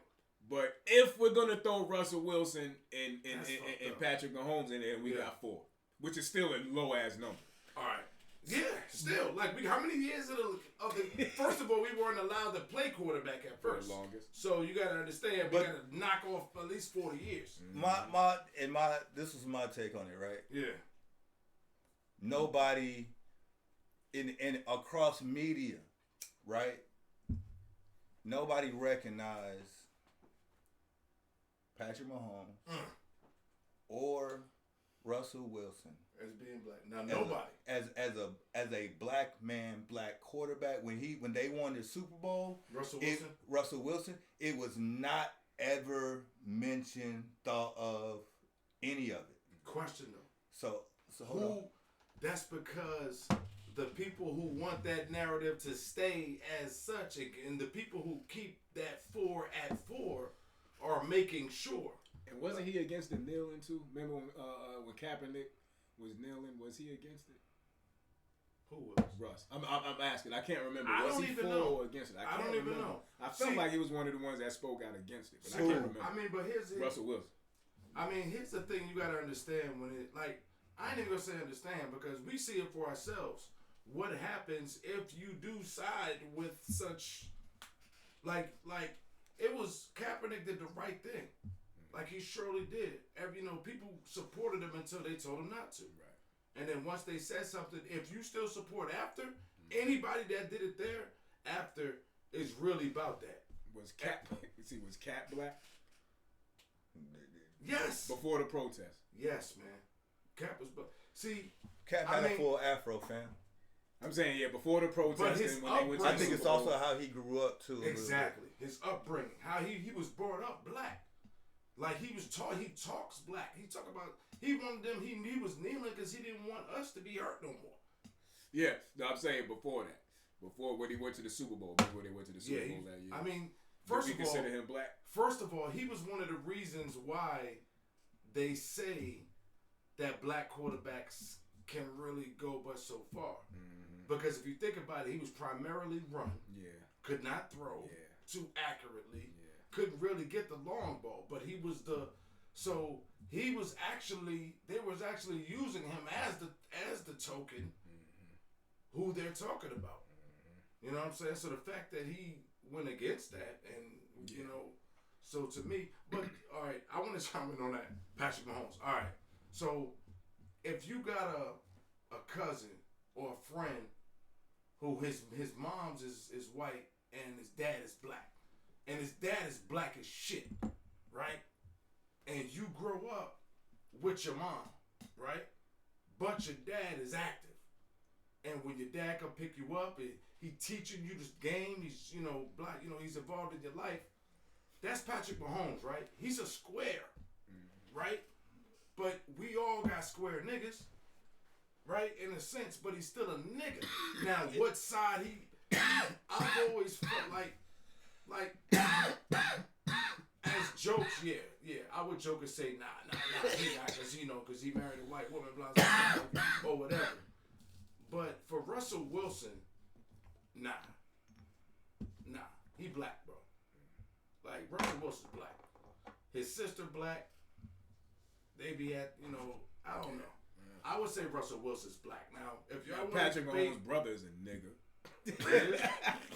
But if we're gonna throw Russell Wilson and Patrick Mahomes in there, we got 4, which is still a low ass number. All right. Yeah, still. Like, how many years of the first of all, we weren't allowed to play quarterback at first. For the longest. So you gotta understand, we gotta knock off at least 40 years. This was my take on it, right? Yeah. Nobody in across media, right? Nobody recognized Patrick Mahomes or Russell Wilson as being black. Now nobody as a black man, black quarterback. When they won the Super Bowl, Russell Wilson, it was not ever mentioned, thought of, any of it. Question though. So hold on. That's because the people who want that narrative to stay as such, and the people who keep that 4 at 4 are making sure. And wasn't he against the kneeling too? Remember when Kaepernick was kneeling? Was he against it? Who was? Russ. I'm asking. I can't remember. Was he for or against it? I don't even know. I felt like he was one of the ones that spoke out against it, but I can't remember. I mean, but here's Russell Wilson. I mean, here's the thing you gotta understand when it, like, I ain't even gonna say understand, because we see it for ourselves. What happens if you do side with such, like it was Kaepernick did the right thing, like he surely did. People supported him until they told him not to. Right. And then once they said something, if you still support after, anybody that did it there after is really about that. Was Cap black? Yes. Before the protest. Yes, man. Cap was black. See, Cap had a full afro, fam. I'm saying, yeah, before the protest. I think it's also how he grew up too. Exactly, his upbringing, how he was brought up black. Like he was taught, he talks black. He talk about he wanted them. He was kneeling because he didn't want us to be hurt no more. Yeah, no, I'm saying before that, before when he went to the Super Bowl, before they went to the Super Bowl that year. I mean, first of all, consider him black. First of all, he was one of the reasons why they say that black quarterbacks can really go but so far. Because if you think about it, he was primarily running. Yeah. Could not throw too accurately. Couldn't really get the long ball. But he was they was actually using him as the token who they're talking about. You know what I'm saying? So the fact that he went against that and you know, so to me, but all right, I want to chime in on that. Patrick Mahomes. All right. So if you got a cousin or a friend who his mom's is white and his dad is black, and his dad is black as shit, right? And you grow up with your mom, right? But your dad is active, and when your dad come pick you up, and he teaching you this game, he's black, he's involved in your life. That's Patrick Mahomes, right? He's a square, right? But we all got square niggas, right? In a sense, but he's still a nigga. Now, what side I've always felt like as jokes, yeah. I would joke and say, nah, he not, because he married a white woman, blah, blah, blah, or whatever. But for Russell Wilson, nah, he black, bro. Like, Russell Wilson's black. His sister black. They be at, I don't know. I would say Russell Wilson's black. Now, if y'all want Patrick Mahomes' brother is a nigga.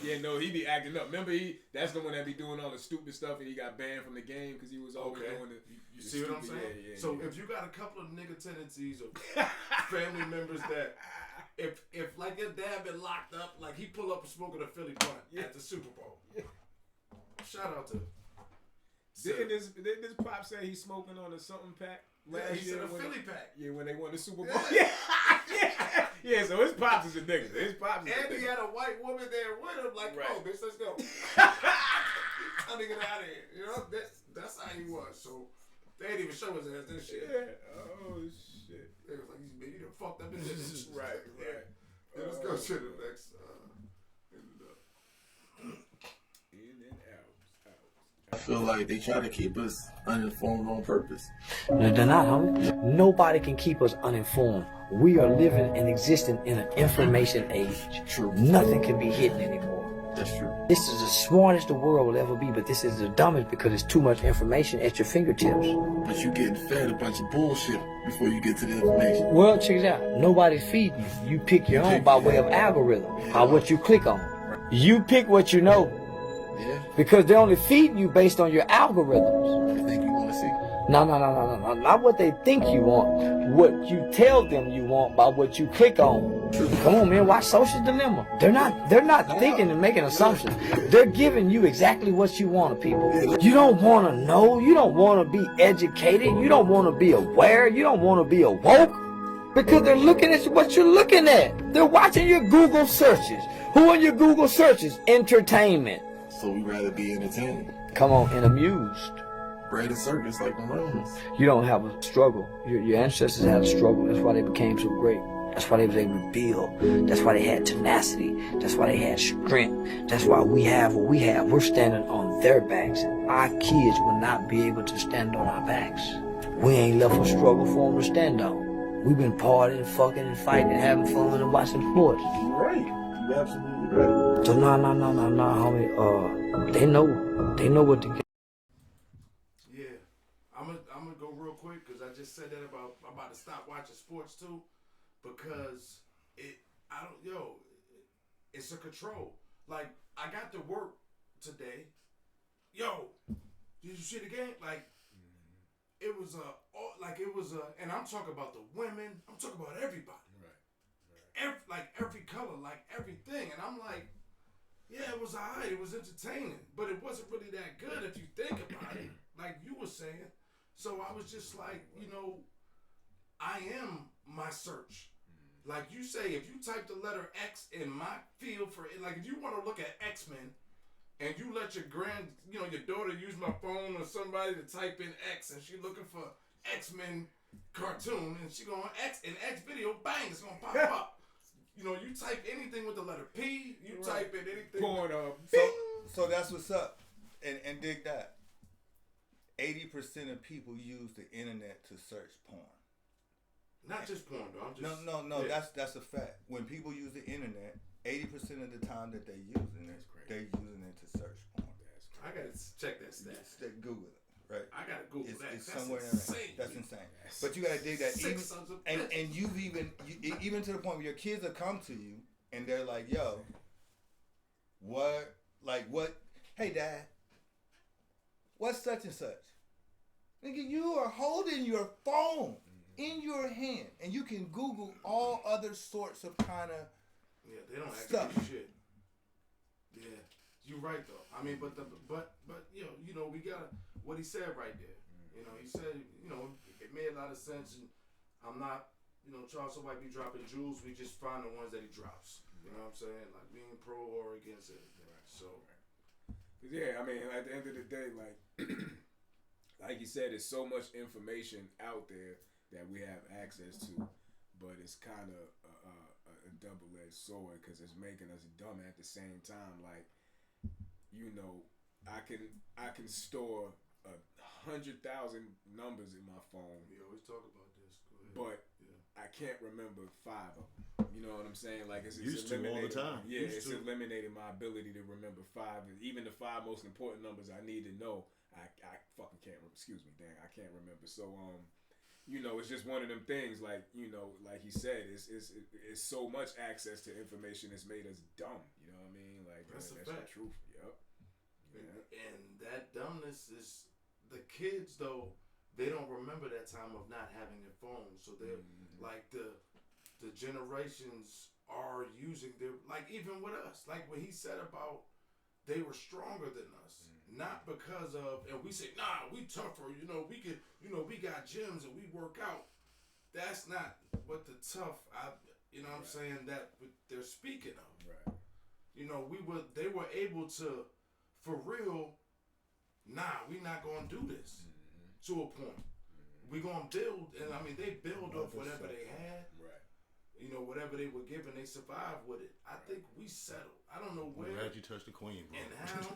Yeah, no, he be acting up. Remember, that's the one that be doing all the stupid stuff, and he got banned from the game because he was always doing the. You see what I'm saying? So if you got a couple of nigga tendencies or family members that, if like your dad been locked up, like he pull up and smoking a Philly blunt at the Super Bowl. Shout out to. Didn't this pop say he's smoking on a something pack? He said a Philly pack. Yeah, when they won the Super Bowl. Yeah. So his pops is a nigga. And he had a white woman there with him, like, oh, bitch, let's go. Trying to get out of here. That's how he was. So they didn't even show his ass this shit. Yeah. Oh shit. They was like, he done fucked up in this. Right. Yeah, let's go to the next. I feel like they try to keep us uninformed on purpose. No, they're not, homie. Nobody can keep us uninformed. We are living and existing in an information age. True. Nothing can be hidden anymore. That's true. This is the smartest the world will ever be, but this is the dumbest because it's too much information at your fingertips. But you getting fed a bunch of bullshit before you get to the information. Well, check it out. Nobody's feeding you. You pick your own by way of algorithm, by what you click on. You pick what you know. Yeah. Because they're only feeding you based on your algorithms. What they think you want to see. No. Not what they think you want. What you tell them you want by what you click on. Come on, man. Watch Social Dilemma. They're not thinking and making assumptions. They're giving you exactly what you want, people. You don't want to know. You don't want to be educated. You don't want to be aware. You don't want to be awoke. Because they're looking at what you're looking at. They're watching your Google searches. Who are your Google searches? Entertainment. So we rather be entertained. Come on, and amused. Bread and circus like the Romans. You don't have a struggle. Your ancestors had a struggle. That's why they became so great. That's why they was able to build. That's why they had tenacity. That's why they had strength. That's why we have what we have. We're standing on their backs. Our kids will not be able to stand on our backs. We ain't left a struggle for them to stand on. We've been partying, fucking, and fighting, and having fun, and watching sports. You're right. You're absolutely right. So no, homie. They know what to get. Yeah, I'm gonna go real quick because I just said that I'm about to stop watching sports too, because it's a control. Like I got to work today. Yo, did you see the game? Like it was and I'm talking about the women. I'm talking about everybody. Every color, like everything, and I'm like, yeah, it was alright, it was entertaining, but it wasn't really that good if you think about it, like you were saying. So I was just like, I am my search. Like you say, if you type the letter X in my field for it, like if you want to look at X-Men, and you let your your daughter use my phone or somebody to type in X, and she looking for X-Men cartoon, and she going X video, bang, it's gonna pop up. You type anything with the letter P, you type in anything. Porn up. So that's what's up. And dig that. 80% of people use the internet to search porn. Not just porn, though. I'm just No. Yeah. That's a fact. When people use the internet, 80% of the time that they're using it, they're using it to search porn. I gotta check that stat. Google it. Right. I gotta Google that. It's That's somewhere insane. That's insane. But you gotta dig that. And you've even to the point where your kids have come to you and they're like, "Yo, what? Hey, Dad, what's such and such?" Nigga, you are holding your phone in your hand, and you can Google all other sorts of kind of they don't stuff. Act shit. Yeah, you're right though. I mean, but you know, we gotta what he said right there. You know, he said, you know, it made a lot of sense, and I'm not, you know, Charles might be dropping jewels. We just find the ones that he drops. You know what I'm saying? Like being pro or against it. So, yeah, I mean, at the end of the day, like you said, there's so much information out there that we have access to, but it's kind of a double-edged sword because it's making us dumb at the same time. Like, you know, I can store 100,000 numbers in my phone. We always talk about this. Go ahead. But I can't remember 5 of them. You know what I'm saying? Like it's used to all the time. Yeah, it's eliminated my ability to remember 5. Even the 5 most important numbers I need to know, I fucking can't. Excuse me, dang, I can't remember. So you know, it's just one of them things. Like, you know, like he said, it's so much access to information. It's made us dumb. You know what I mean? Like that's the truth. Yep. Yeah. And that dumbness is the kids though. They don't remember that time of not having a phone. So they're like the generations are using their, like even with us, like what he said about they were stronger than us, not because of, and we say, nah, we tougher, you know, we can, you know, we got gyms and we work out. That's not what the tough, you know what I'm saying, that they're speaking of. Right. You know, they were able to, for real, nah, we not gonna do this to a point. We gonna build, and I mean, they build off whatever they had. Right. You know, whatever they were given, they survived with it. I think we settled. I don't know where. I'm glad you touched the queen, bro. And how.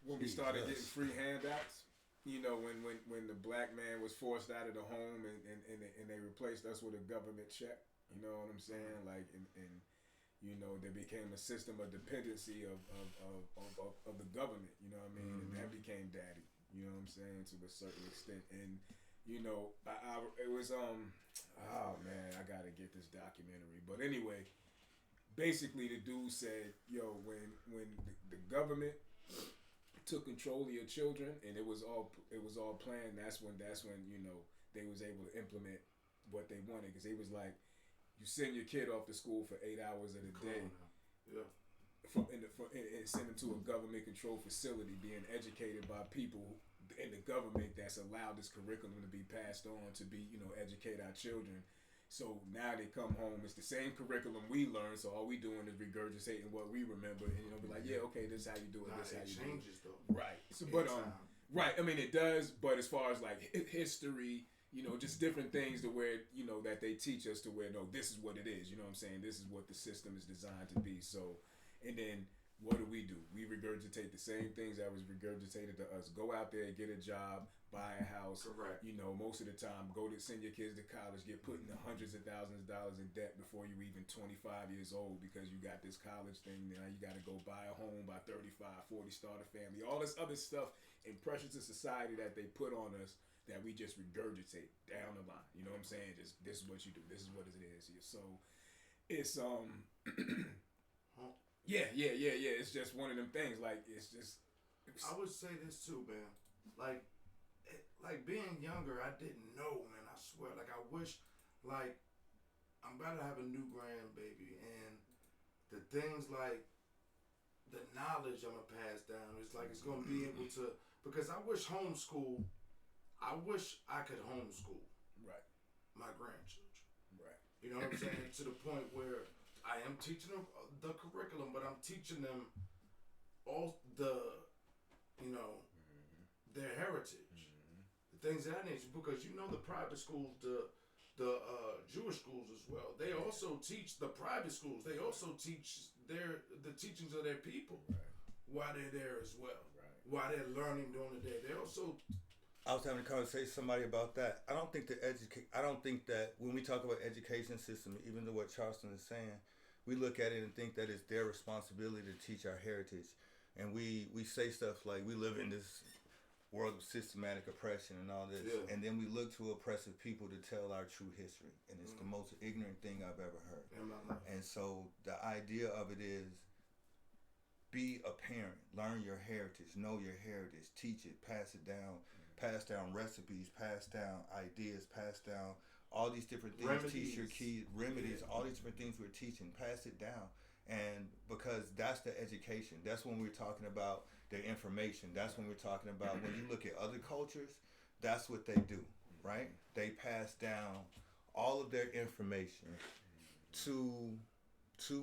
When we started getting free handouts, you know, when the black man was forced out of the home and they replaced us with a government check, you know what I'm saying? Like, and you know, there became a system of dependency of the government, you know what I mean? And that became daddy, you know what I'm saying, to a certain extent. And, you know, it was, oh man, I gotta get this documentary. But anyway, basically the dude said, yo, when the government took control of your children and it was all planned, that's when you know they was able to implement what they wanted, because they was like, you send your kid off to school for 8 hours of the day, and send them to a government controlled facility being educated by people in the government that's allowed this curriculum to be passed on to be, you know, educate our children. So now they come home, it's the same curriculum we learned, so all we doing is regurgitating what we remember, and you know, be like, yeah, okay, this is how you do it, this is how you do it. Changes though. Right. So, but right, I mean it does, but as far as like history, you know, just different things to where, you know, that they teach us to where, no, this is what it is, you know what I'm saying? This is what the system is designed to be. So, and then what do? We regurgitate the same things that was regurgitated to us. Go out there, get a job, buy a house. Correct. You know, most of the time, send your kids to college, get put in the hundreds of thousands of dollars in debt before you even 25 years old because you got this college thing. Now you got to go buy a home by 35, 40, start a family. All this other stuff and pressures of society that they put on us that we just regurgitate down the line. You know what I'm saying? Just this is what you do. This is what it is. So it's Yeah. It's just one of them things. Like I would say this too, man. Like being younger, I didn't know, man. I swear. Like I wish, like I'm about to have a new grandbaby, and the things like the knowledge I'm gonna pass down. It's like it's gonna be able to, because I wish I wish I could homeschool. Right. My grandchildren. Right. You know what I'm saying? To the point where I am teaching them the curriculum, but I'm teaching them all the, you know, their heritage, the things of that nature. Because you know the private schools, the Jewish schools as well. They also teach the private schools. They also teach the teachings of their people while they're there as well. Right. While they're learning during the day, they also I was having a conversation with somebody about that. I don't think that when we talk about education system, even though what Charleston is saying, we look at it and think that it's their responsibility to teach our heritage. And we say stuff like we live in this world of systematic oppression and all this. Yeah. And then we look to oppressive people to tell our true history. And it's the most ignorant thing I've ever heard. And so the idea of it is, be a parent, learn your heritage, know your heritage, teach it, pass it down, pass down recipes, pass down ideas, pass down all these different things, remedies. Teach your kids remedies, all these different things we're teaching, pass it down. And because that's the education, that's when we're talking about the information, that's when we're talking about, when you look at other cultures, that's what they do, right? They pass down all of their information to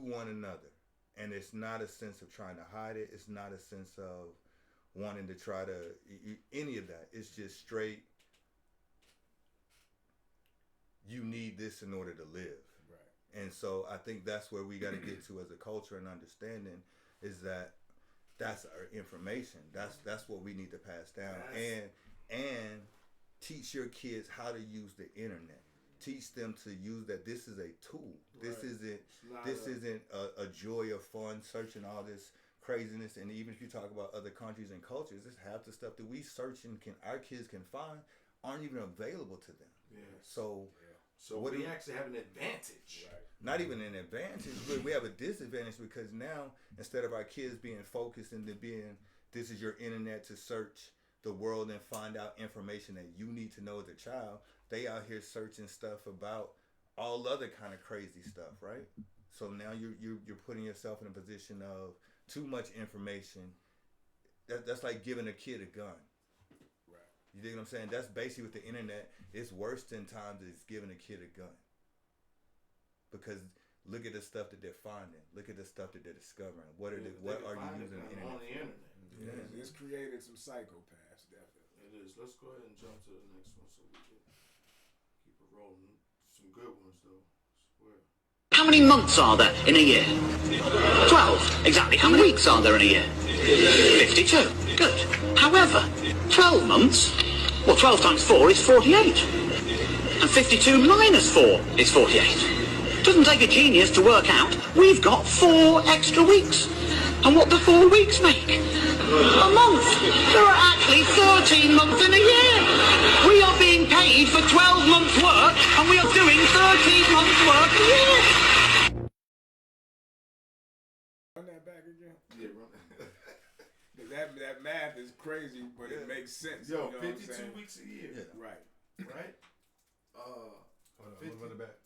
one another. And it's not a sense of trying to hide it. It's not a sense of wanting to try to any of that. It's just straight, you need this in order to live. Right. And so I think that's where we got to get to as a culture and understanding, is that that's our information. That's what we need to pass down. And teach your kids how to use the internet. Teach them to use that. This is a tool. This isn't a joy of fun searching all this craziness. And even if you talk about other countries and cultures, it's half the stuff that we search and our kids can find aren't even available to them. Yeah. So we actually have an advantage. Right. Not even an advantage, but we have a disadvantage, because now instead of our kids being focused into being, this is your internet to search the world and find out information that you need to know as a child, they out here searching stuff about all other kind of crazy stuff, right? So now you're putting yourself in a position of too much information. That's like giving a kid a gun. Right. You dig what I'm saying? That's basically with the internet. It's worse than times it's giving a kid a gun. Because look at the stuff that they're finding. Look at the stuff that they're discovering. What are you using the internet? On the internet. Yeah. It's created some psychopaths, definitely. It is. Let's go ahead and jump to the next one so we can keep it rolling. Some good ones though. I swear. How many months are there in a year? 12. Exactly. How many weeks are there in a year? 52. Good. However, 12 months, well, 12 times 4 is 48. And 52 minus 4 is 48. Doesn't take a genius to work out we've got 4 extra weeks. And what do 4 weeks make? A month. There are actually 13 months in a year. We are being paid for 12 months' work, and we are doing 13 months' work a year. Run that back again. Yeah, run that math is crazy, but it makes sense. Yo, you know 52 weeks a year. Yeah. Right? Hold on, run it back.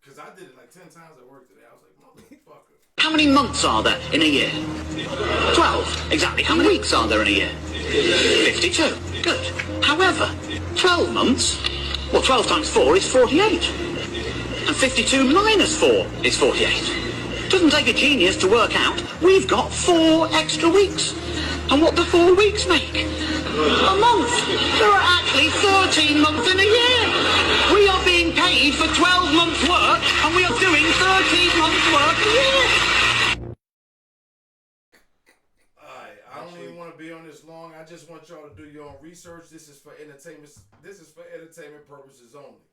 Because I did it like 10 times at work today. I was like, motherfucker. How many months are there in a year? 12. Exactly. How many weeks are there in a year? 52. Good. However, 12 months, well, 12 times 4 is 48. And 52 minus 4 is 48. Doesn't take a genius to work out we've got 4 extra weeks. And what do 4 weeks make? A month. There are actually 13 months in a year. We are being paid for 12 months' work, and we are doing 13 months' work a year. Alright, I don't even want to be on this long. I just want y'all to do your own research. This is for entertainment. This is for entertainment purposes only,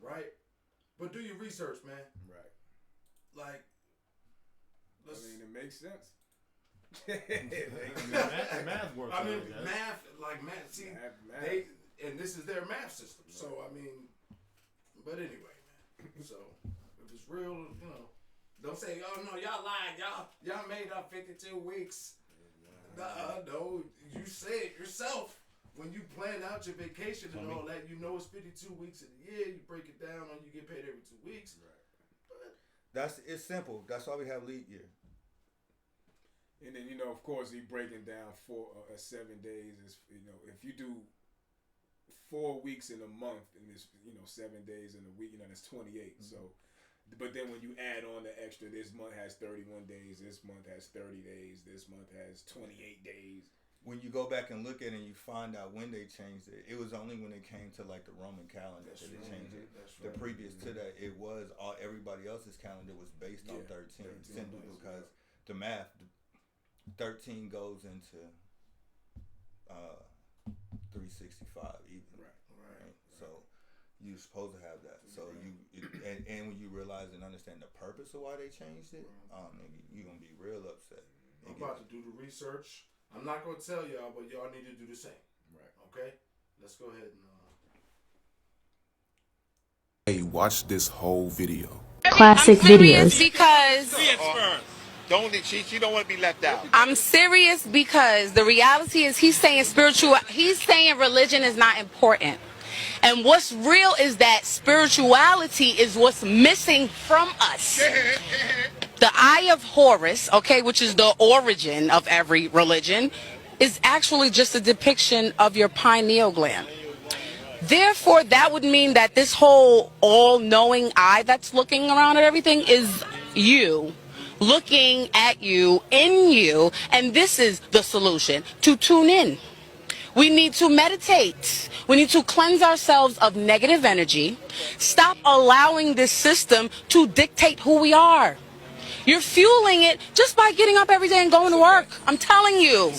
right? But do your research, man. Right. Like, it makes sense. Math works. Math. See, math. And this is their math system. So but anyway, man. So if it's real, don't say, "Oh no, y'all lied. Y'all made up 52 weeks." No, you say it yourself when you plan out your vacation and all that. You know it's 52 weeks in a year. You break it down, and you get paid every 2 weeks. Right. It's simple. That's why we have leap year. And then, of course, he breaking down 7 days is, if you do 4 weeks in a month and it's, 7 days in a week, that's 28. Mm-hmm. So, but then when you add on the extra, this month has 31 days, this month has 30 days, this month has 28 days. When you go back and look at it and you find out when they changed it, it was only when it came to like the Roman calendar that they changed it. The previous to that, it was everybody else's calendar was based on 13 simply because the math. 13 goes into 365 even. Right. So you're supposed to have that. So and when you realize and understand the purpose of why they changed it, you're gonna be real upset. I'm about to do the research. I'm not gonna tell y'all, but y'all need to do the same. Right. Okay. Let's go ahead and. Hey, watch this whole video. Classic videos. Because She don't want to be left out. I'm serious because the reality is he's saying religion is not important. And what's real is that spirituality is what's missing from us. The Eye of Horus, okay, which is the origin of every religion, is actually just a depiction of your pineal gland. Therefore, that would mean that this whole all-knowing eye that's looking around at everything is you, looking at you, in you, and this is the solution, to tune in. We need to meditate. We need to cleanse ourselves of negative energy. Stop allowing this system to dictate who we are. You're fueling it just by getting up every day and going to work. I'm telling you.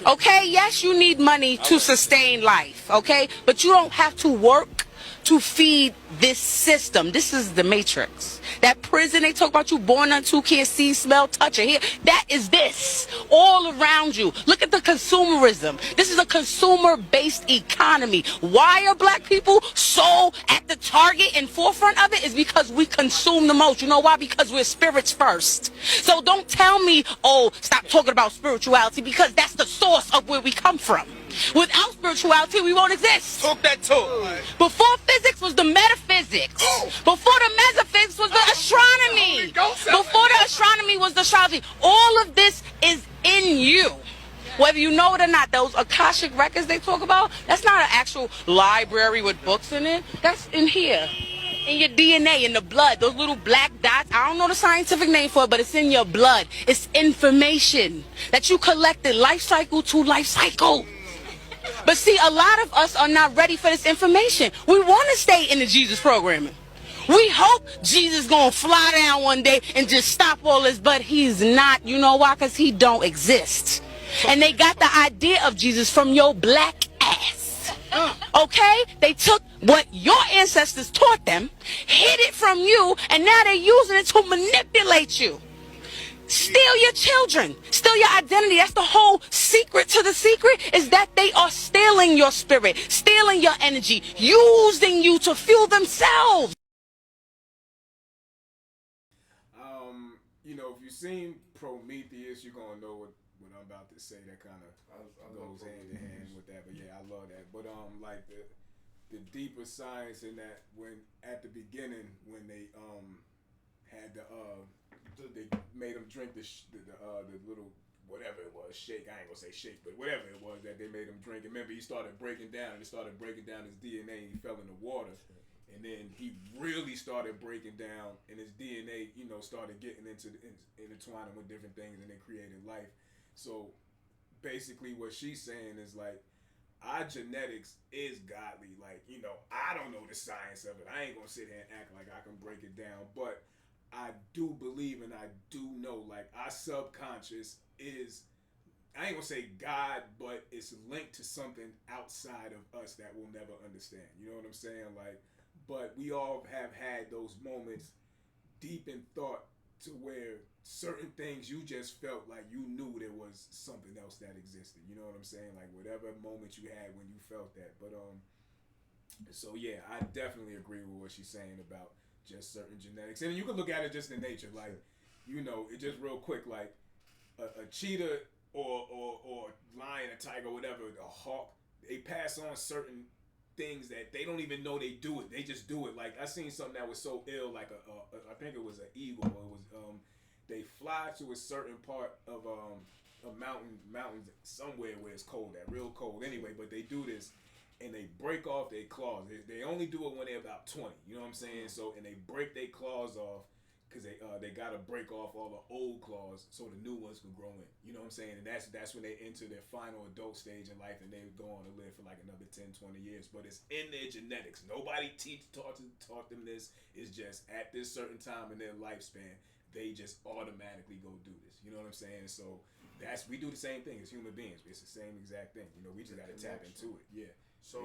Okay, yes, you need money to sustain life, okay? But you don't have to work to feed this system. This is the matrix. That prison they talk about you born unto, can't see, smell, touch, or hear. That is this all around you. Look at the consumerism. This is a consumer-based economy. Why are black people so at the target and forefront of it? Is because we consume the most. You know why? Because we're spirits first. So don't tell me, oh, stop talking about spirituality, because that's the source of where we come from. Without spirituality, we won't exist. Talk that talk. Before physics was the metaphysics. Before the metaphysics was the astronomy. Before the astronomy was the astrology. All of this is in you. Whether you know it or not, those Akashic records they talk about, that's not an actual library with books in it. That's in here. In your DNA, in the blood, those little black dots. I don't know the scientific name for it, but it's in your blood. It's information that you collected life cycle to life cycle. But see, a lot of us are not ready for this information. We want to stay in the Jesus programming. We hope Jesus gonna fly down one day and just stop all this, but he's not. You know why? Because he don't exist. And they got the idea of Jesus from your black ass. Okay? They took what your ancestors taught them, hid it from you, and now they're using it to manipulate you. Steal your children, steal your identity. That's the whole secret to the secret, is that they are stealing your spirit, stealing your energy, using you to fuel themselves. You know, if you've seen Prometheus, you're gonna know what I'm about to say. That kind of goes hand in hand with that. But yeah, I love that. But like the deeper science in that, when at the beginning when they had they made them drink the little whatever it was, shake. I ain't gonna say shake, but whatever it was that they made him drink. And remember, he started breaking down. And he started breaking down his DNA. And he fell in the water. And then he really started breaking down, and his DNA, you know, started getting intertwining with different things, and then created life. So basically, what she's saying is like, our genetics is godly. Like, you know, I don't know the science of it. I ain't gonna sit here and act like I can break it down, but I do believe and I do know, like, our subconscious is, I ain't gonna say God, but it's linked to something outside of us that we'll never understand. You know what I'm saying? Like, but we all have had those moments deep in thought to where certain things you just felt like you knew there was something else that existed. You know what I'm saying? Like, whatever moment you had when you felt that. But so yeah, I definitely agree with what she's saying about just certain genetics. And you can look at it just in nature, like, you know, it just real quick, like a cheetah or lion, a tiger, whatever, a hawk, they pass on certain things that they don't even know they do it. They just do it. Like, I seen something that was so ill, like I think it was an eagle. It was they fly to a certain part of a mountain somewhere where it's cold, that real cold anyway, but they do this and they break off their claws. They only do it when they're about 20, you know what I'm saying? So, and they break their claws off because they got to break off all the old claws so the new ones can grow in. You know what I'm saying? And that's when they enter their final adult stage in life, and they go on to live for like another 10, 20 years. But it's in their genetics. Nobody taught them this. It's just at this certain time in their lifespan, they just automatically go do this. You know what I'm saying? So we do the same thing as human beings. It's the same exact thing. You know, we just got to tap into it. Yeah. So,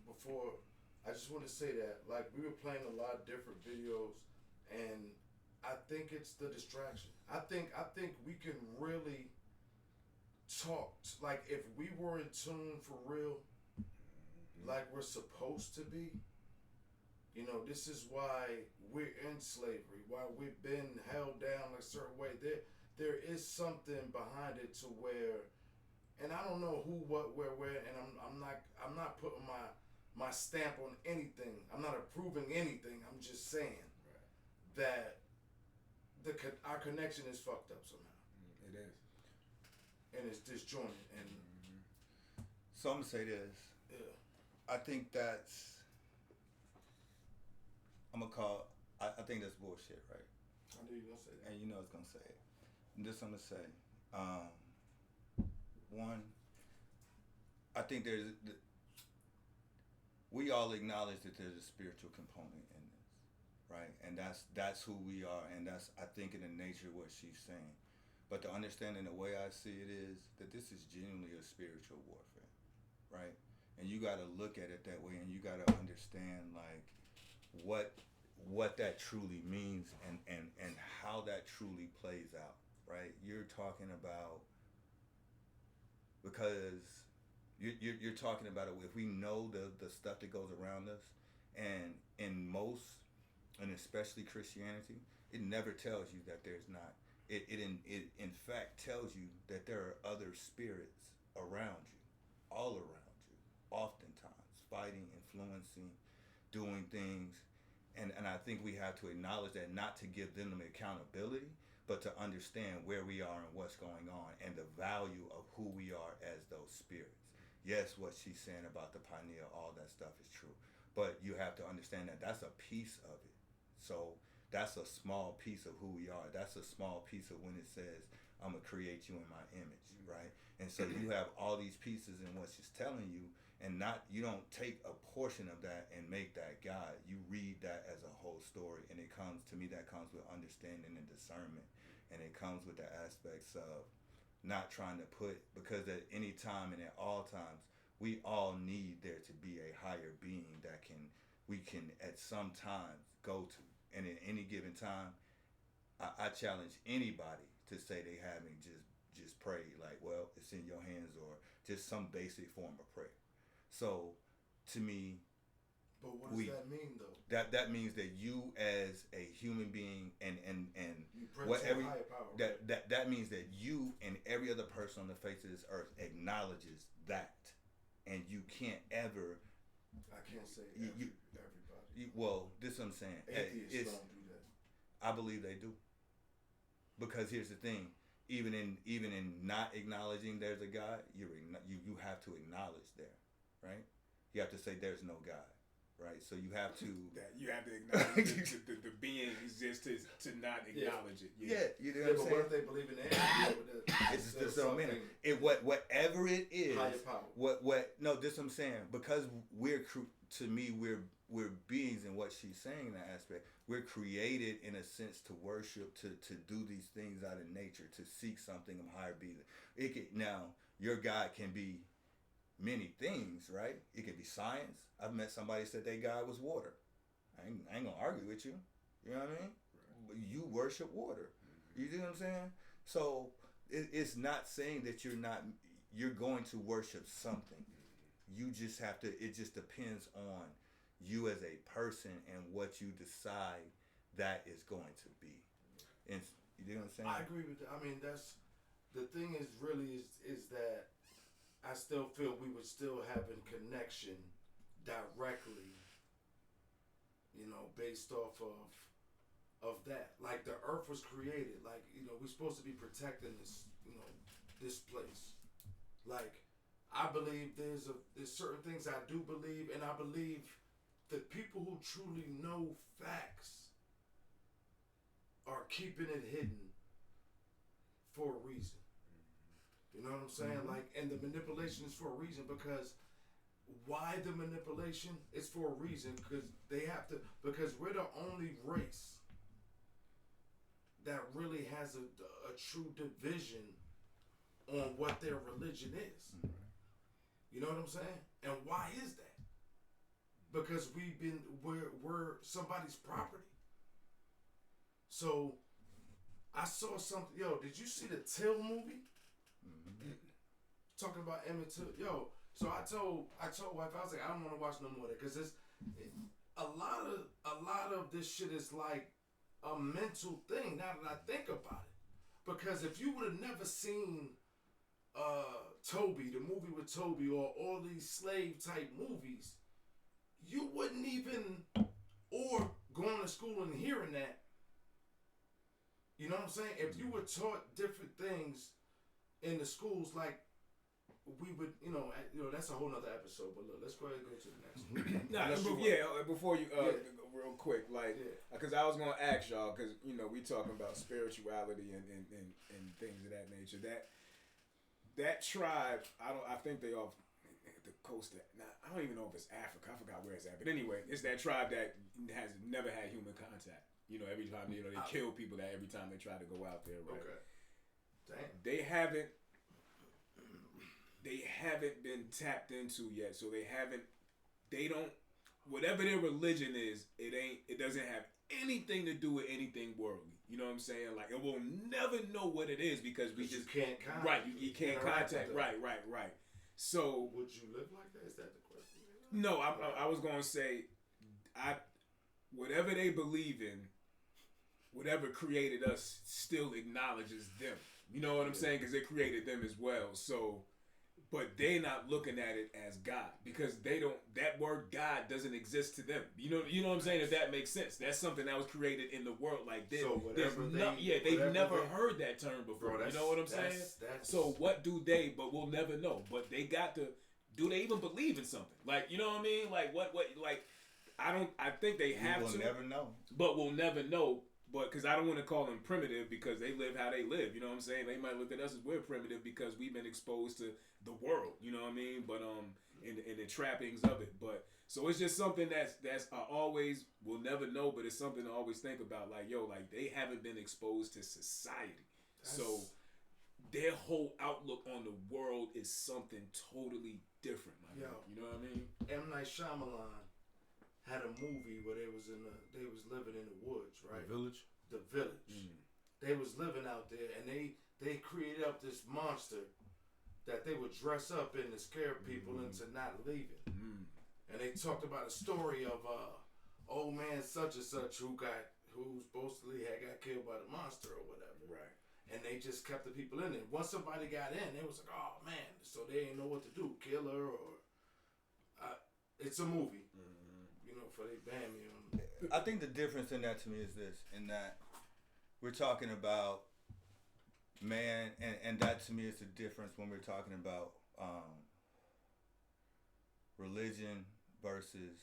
before, I just want to say that, like, we were playing a lot of different videos, and I think it's the distraction. I think we can really talk, like, if we were in tune for real, like we're supposed to be, you know, this is why we're in slavery, why we've been held down a certain way. There is something behind it to where, and I don't know who, what, where, and I'm not putting my stamp on anything. I'm not approving anything. I'm just saying that our connection is fucked up somehow. It is. And it's disjointed. And so I'm gonna say this. Yeah. I think that's. I think that's bullshit, right? I knew you were gonna say that. And you know it's gonna say it. And this I'm gonna say. One, I think we all acknowledge that there's a spiritual component in this, right? And that's who we are, and that's, I think, in the nature of what she's saying. But the understanding, the way I see it is that this is genuinely a spiritual warfare, right? And you got to look at it that way, and you got to understand like what that truly means and how that truly plays out, right? You're talking about, because you're talking about it, if we know the stuff that goes around us, and in most, and especially Christianity, it never tells you that there's not. It in fact tells you that there are other spirits around you, all around you, oftentimes fighting, influencing, doing things, and I think we have to acknowledge that, not to give them accountability, but to understand where we are and what's going on and the value of who we are as those spirits. Yes, what she's saying about the pineal, all that stuff is true, but you have to understand that that's a piece of it. So that's a small piece of who we are. That's a small piece of when it says, I'm going to create you in my image, right? And so you have all these pieces in what she's telling you, and you don't take a portion of that and make that God. You read that as a whole story, and it comes, to me, that comes with understanding and discernment, and it comes with the aspects of not trying to put, because at any time and at all times, we all need there to be a higher being that we can at some time go to. And at any given time, I challenge anybody to say they haven't just prayed, like, well, it's in your hands, or just some basic form of prayer. So, to me, but what does that mean, though? That means that you, as a human being, and you whatever higher power, that means that you and every other person on the face of this earth acknowledges that, and you can't ever. I can't say everybody. Well, this is what I'm saying. Atheists don't do that. I believe they do. Because here's the thing: even in not acknowledging there's a God, you have to acknowledge there, right? You have to say there's no God, right? So you have to acknowledge the being exists to not acknowledge it. Yeah, you know what I'm saying. But what if they believe in the It's just what I'm saying. Whatever it is, higher power. No, this is what I'm saying. Because we're beings, in what she's saying in that aspect. We're created in a sense to worship, to do these things out of nature, to seek something of higher being. Now, your God can be many things, right? It can be science. I've met somebody who said their God was water. I ain't gonna argue with you. You know what I mean? Right. You worship water. You know what I'm saying? So it's not saying that you're going to worship something. You just have to, it just depends on you as a person and what you decide that is going to be. And you know what I'm saying? I agree with that. I mean, that's the thing is really is that I still feel we would still have a connection directly, you know, based off of that. Like the earth was created, like, you know, we're supposed to be protecting this, you know, this place. Like, I believe there's certain things I do believe, and I believe that people who truly know facts are keeping it hidden for a reason. You know what I'm saying? Mm-hmm. Like, and the manipulation is for a reason, because why the manipulation? It's for a reason, because they have to, because we're the only race that really has a true division on what their religion is. You know what I'm saying? And why is that? Because we're somebody's property. So I saw something. Yo, did you see the Till movie? Talking about Emmett Till. Yo, so I told wife, I was like, I don't want to watch no more of that, because it's a lot of this shit is like a mental thing. Now that I think about it, because if you would have never seen Toby, the movie with Toby, or all these slave type movies, you wouldn't even, or going to school and hearing that. You know what I'm saying? If you were taught different things in the schools, like we would, that's a whole nother episode. But look, let's go ahead and go to the next one. Before you, real quick, because I was gonna ask y'all, because we talking about spirituality and things of that nature. That tribe, I think they off the coast of, I don't even know if it's Africa. I forgot where it's at. But anyway, it's that tribe that has never had human contact. Every time they kill people that every time they try to go out there, right? Okay. Damn. They haven't been tapped into yet, so they don't, whatever their religion is, it doesn't have anything to do with anything worldly. You know what I'm saying? Like, it will never know what it is, because we just can't contact. Right, you can't contact. Right. So would you live like that? Is that the question? No, I was gonna say, whatever they believe in, whatever created us still acknowledges them. You know what I'm saying? Because it created them as well. So, but they're not looking at it as God, because that word God doesn't exist to them. You know what I'm saying? If that makes sense. That's something that was created in the world. Like this. So they've never heard that term before. Bro, you know what I'm saying? So what do they, but we'll never know. But they got to, do they even believe in something? Like, you know what I mean? Like what like, I think they have to. We'll never know. But we'll never know. But because I don't want to call them primitive, because they live how they live. You know what I'm saying? They might look at us as we're primitive because we've been exposed to the world. You know what I mean? But in the trappings of it. But so it's just something that's always, we'll never know. But it's something to always think about. Like, yo, like, they haven't been exposed to society, so their whole outlook on the world is something totally different. You know what I mean? M. Night Shyamalan had a movie where they was living in the woods, right? The Village. The Village. They was living out there, and they created up this monster that they would dress up in to scare people into not leaving. And they talked about a story of old man such and such who supposedly got killed by the monster or whatever. Right. And they just kept the people in there. Once somebody got in, they was like, oh man, so they didn't know what to do, kill her or. It's a movie. For they ban me on. I think the difference in that to me is this, in that we're talking about man, and that to me is the difference when we're talking about religion versus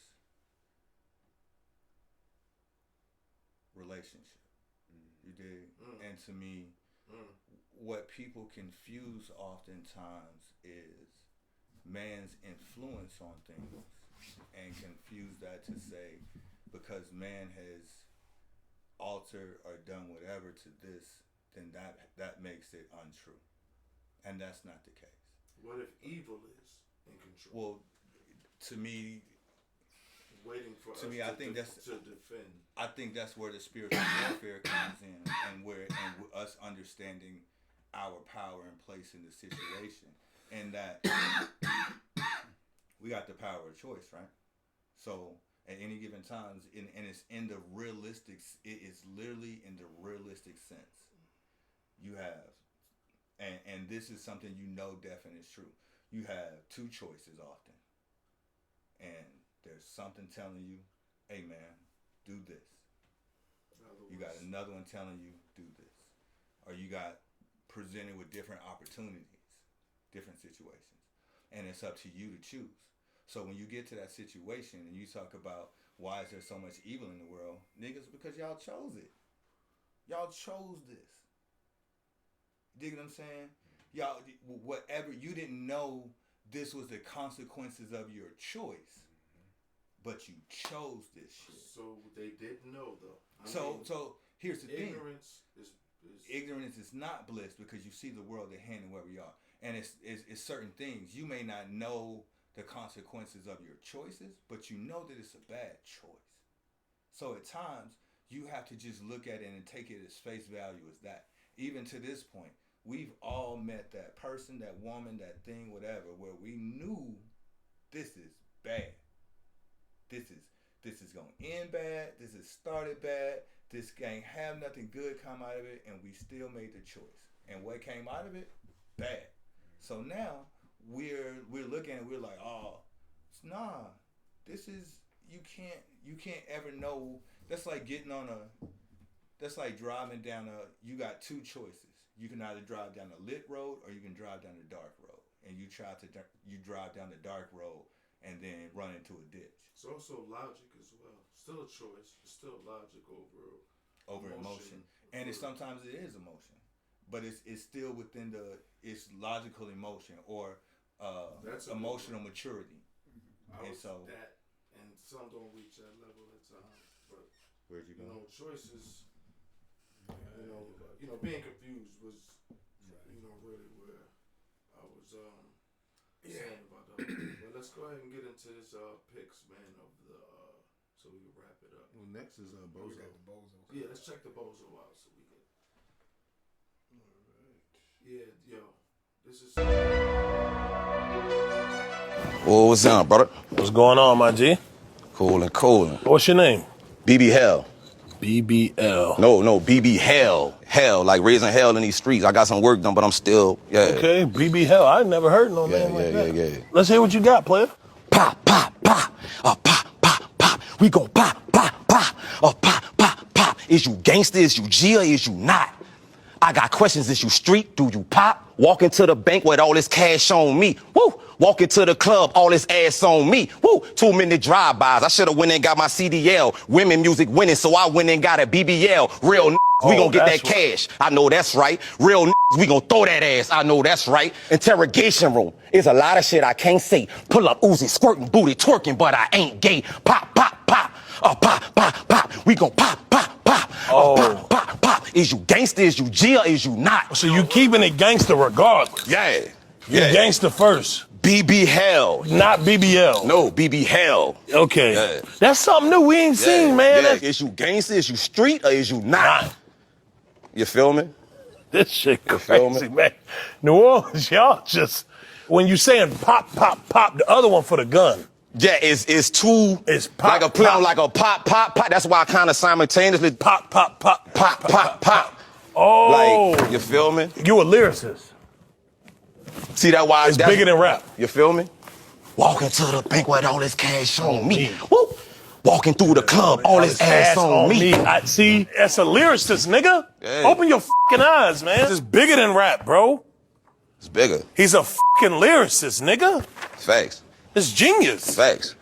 relationship. You dig? And to me, what people confuse oftentimes is man's influence on things, and confuse that to say because man has altered or done whatever to this, then that makes it untrue, and that's not the case. What if evil is in control? Well, to me, waiting for us I think that's to defend. I think that's where the spiritual warfare comes in, and us understanding our power and place in the situation, and that we got the power of choice, right? So at any given times, and it's in the realistic, it is literally in the realistic sense. You have, and this is something definitely is true. You have two choices often, and there's something telling you, hey man, do this. You got another one telling you, do this. Or you got presented with different opportunities, different situations. And it's up to you to choose. So when you get to that situation and you talk about why is there so much evil in the world, niggas, because y'all chose it. Y'all chose this. Dig what I'm saying? Y'all, whatever, you didn't know this was the consequences of your choice, but you chose this shit. So they didn't know though. here's the thing. Ignorance is not bliss because you see the world at hand and where we are. And it's certain things. You may not know the consequences of your choices, but you know that it's a bad choice. So at times, you have to just look at it and take it as face value as that. Even to this point, we've all met that person, that woman, that thing, whatever, where we knew this is bad. This is going to end bad. This has started bad. This can't have nothing good come out of it, and we still made the choice. And what came out of it? Bad. So now we're looking at it, we're like, oh, nah, this is, you can't ever know. That's like driving down you got two choices. You can either drive down a lit road or you can drive down a dark road. And you drive down the dark road and then run into a ditch. It's also logic as well. Still a choice. It's still logic over emotion. And sometimes it is emotion. But it's still within it's logical emotion or emotional maturity. And some don't reach that level at times. But where'd you go? Choices. Being confused was, really where I was saying about that. But let's go ahead and get into this picks, man, so we can wrap it up. Well, next is bozo. Yeah, let's check the bozo out so we can. All right. Yeah, yo, this is. Well, what's up, brother? What's going on, my G? Coolin'. What's your name? BB Hell. BBL. No, BB Hell. Hell, like raising hell in these streets. I got some work done, but I'm still, Okay, BB Hell. I never heard no name like that. Yeah. Let's hear what you got, player. Pop. We gon' pop. Pop. Is you gangster? Is you G or is you not? I got questions. Is you street? Do you pop? Walk into the bank with all this cash on me. Woo! Walk into the club, all this ass on me. Woo! 2-minute drive-bys. I should've went and got my CDL. Women music winning, so I went and got a BBL. Real we gon' get that cash. I know that's right. Real we gon' throw that ass. I know that's right. Interrogation room. It's a lot of shit I can't say. Pull up Uzi, squirting, booty, twerking, but I ain't gay. Pop. We gon' pop. Pop. Is you gangster? Is you G or is you not? So you keeping it gangster regardless? Yeah. You gangster first. BB Hell. Not BBL. No, BB Hell. Okay. Yeah. That's something new we ain't seen, man. Yeah. Is you gangster? Is you street or is you not? You feel me? This shit crazy, man. New Orleans, y'all just, when you saying pop, the other one for the gun. Yeah, it's two. It's pop, like a play on like a pop. That's why I kind of simultaneously pop. Oh. Like, you feel me? You a lyricist. See that why it's bigger than rap. You feel me? Walking to the bank with all this cash on me. Woo! Walking through the club, all this ass on me. See, that's a lyricist, nigga. Yeah. Open your fucking eyes, man. It's bigger than rap, bro. It's bigger. He's a fucking lyricist, nigga. Facts. It's genius. Facts.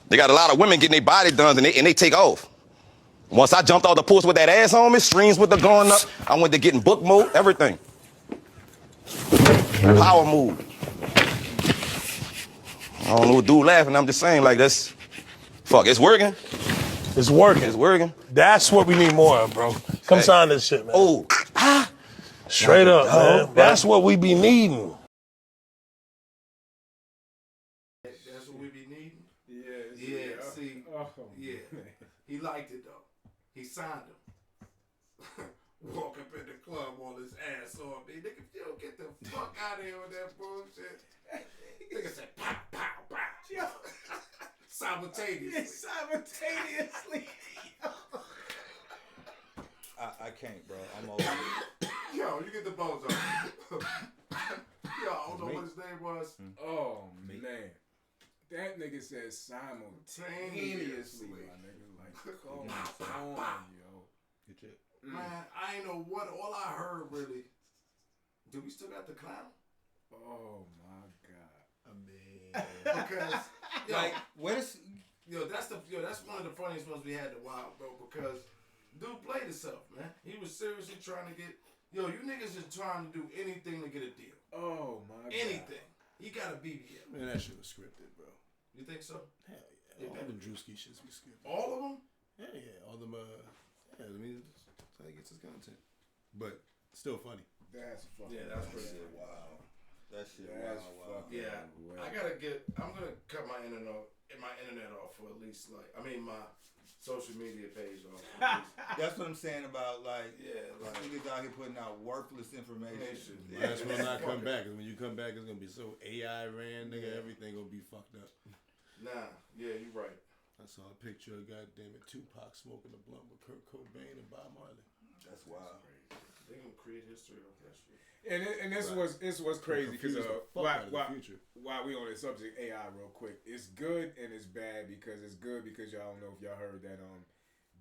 They got a lot of women getting their body done and they take off. Once I jumped off the porch with that ass on me, streams with the going up, I went to getting book mode, everything. Power move. I don't know what dude laughing, I'm just saying like this. Fuck, it's working. It's working. It's working. That's what we need more of, bro. Come sign this shit, man. Oh. Straight up, man. That's what we be needing. That's what we be needing? Yeah, see. Yeah. He liked it, though. He signed him. Walk up in the club, all his ass on me. Nigga, you don't get the fuck out of here with that bullshit. Nigga said, pow. Simultaneously. I can't, bro. I'm over it. Yo, you get the bozo. Yo, I don't know what his name was. Oh, man. That nigga said simultaneously, my nigga. Like, come on, yo. Man, I ain't know what. All I heard, really. Do we still got the clown? Oh, my God. I mean, because, that's one of the funniest ones we had in a while, bro, because dude played himself, man. He was seriously trying to get, you niggas just trying to do anything to get a deal. Oh, my God. Anything. He got a BBL. Man, that shit was scripted, bro. You think so? Hell yeah. All them Drewski shits be scripted. All of them? Yeah. All them, how he gets his content. But still funny. That's fucking. Yeah, that's pretty Wow. That shit That's wow. fucking. Yeah, Well. I'm gonna cut my internet off for at least my social media page off. That's what I'm saying about like like niggas out here putting out worthless information. That's when I come back. Cause when you come back, it's gonna be so AI ran, nigga. Everything gonna be fucked up. Nah, yeah, you're right. I saw a picture of goddamn it Tupac smoking a blunt with Kurt Cobain and Bob Marley. That's wild. They gonna create history off that shit. And this was crazy because future. while we on the subject AI real quick, it's good and it's bad because it's good because y'all don't know if y'all heard that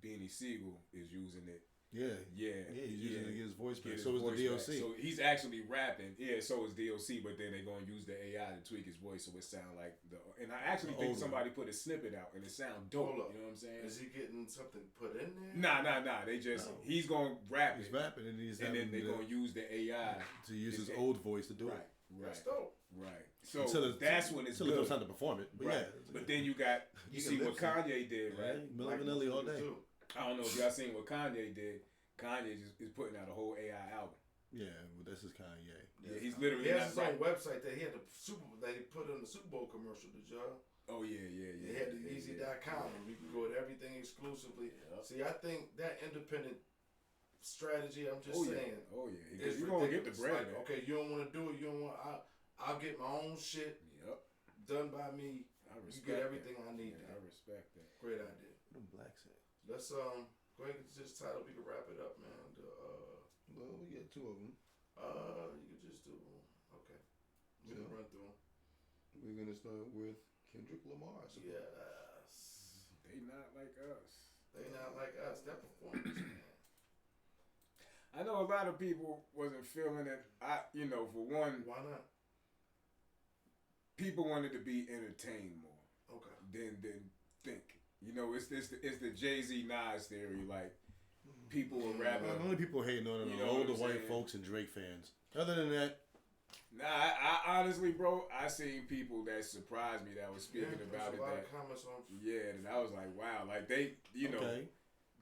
Beanie Siegel is using it. Yeah, he's using it to get his voice back. So is the DOC. So he's actually rapping. Yeah, so is DOC, but then they're gonna use the AI to tweak his voice so it sound like the. And I actually think somebody put a snippet out and it sound dope. Hold up. You know what I'm saying? Is he getting something put in there? Nah. They just he's gonna rap it. He's rapping and then they're gonna use the AI to use his old voice to do it. Right. That's dope. Right. So that's when it's good. Until it's time to perform it. But right. yeah. But then you got you see what Kanye did, right? Milli Vanilli all day. I don't know if y'all seen what Kanye did. Kanye just is putting out a whole AI album. Yeah, well, this is Kanye. Yeah, he's literally. He has his own website that he had that he put on the Super Bowl commercial. Did y'all? Oh yeah. He had the Easy.com and we can go with everything exclusively. Yep. See, I think that independent strategy. I'm just saying. Oh yeah. It's you gonna get the bread. Like, okay, you don't want to do it. You don't want. I'll get my own shit. Yep. Done by me. I respect. You get everything I need. I respect that. Great idea. What them blacks at? Let's go ahead and get this title. We can wrap it up, man. Well, we get two of them. You could just do okay. We can run through them. We're gonna start with Kendrick Lamar. Yes. They not like us. They not like us. That performance, man. I know a lot of people wasn't feeling it. For one, why not? People wanted to be entertained more. Okay. Than think. It's the Jay-Z Nas theory. Like people were rapping. The only people hating on it are older white folks and Drake fans. Other than that. Nah, I honestly, bro, I seen people that surprised me that was speaking about it. And I was like, wow, like they,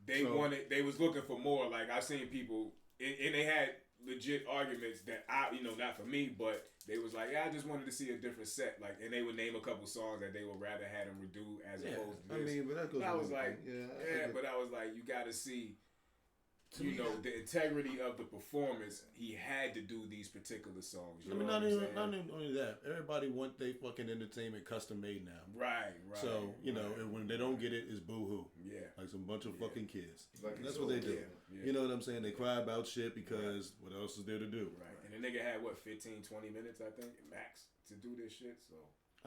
they was looking for more. Like I seen people, and they had legit arguments that not for me, but they was like, I just wanted to see a different set. Like, and they would name a couple songs that they would rather had him redo as opposed to this. But that goes. I was like, but I was like, you got to see. The integrity of the performance, he had to do these particular songs. Not only that. Everybody want their fucking entertainment custom made now. Right. So, when they don't get it, it's boo-hoo. Yeah. Like some bunch of fucking kids. Like that's what they do. Yeah. You know what I'm saying? They cry about shit because what else is there to do? Right. And the nigga had, 15, 20 minutes, I think, max to do this shit, so...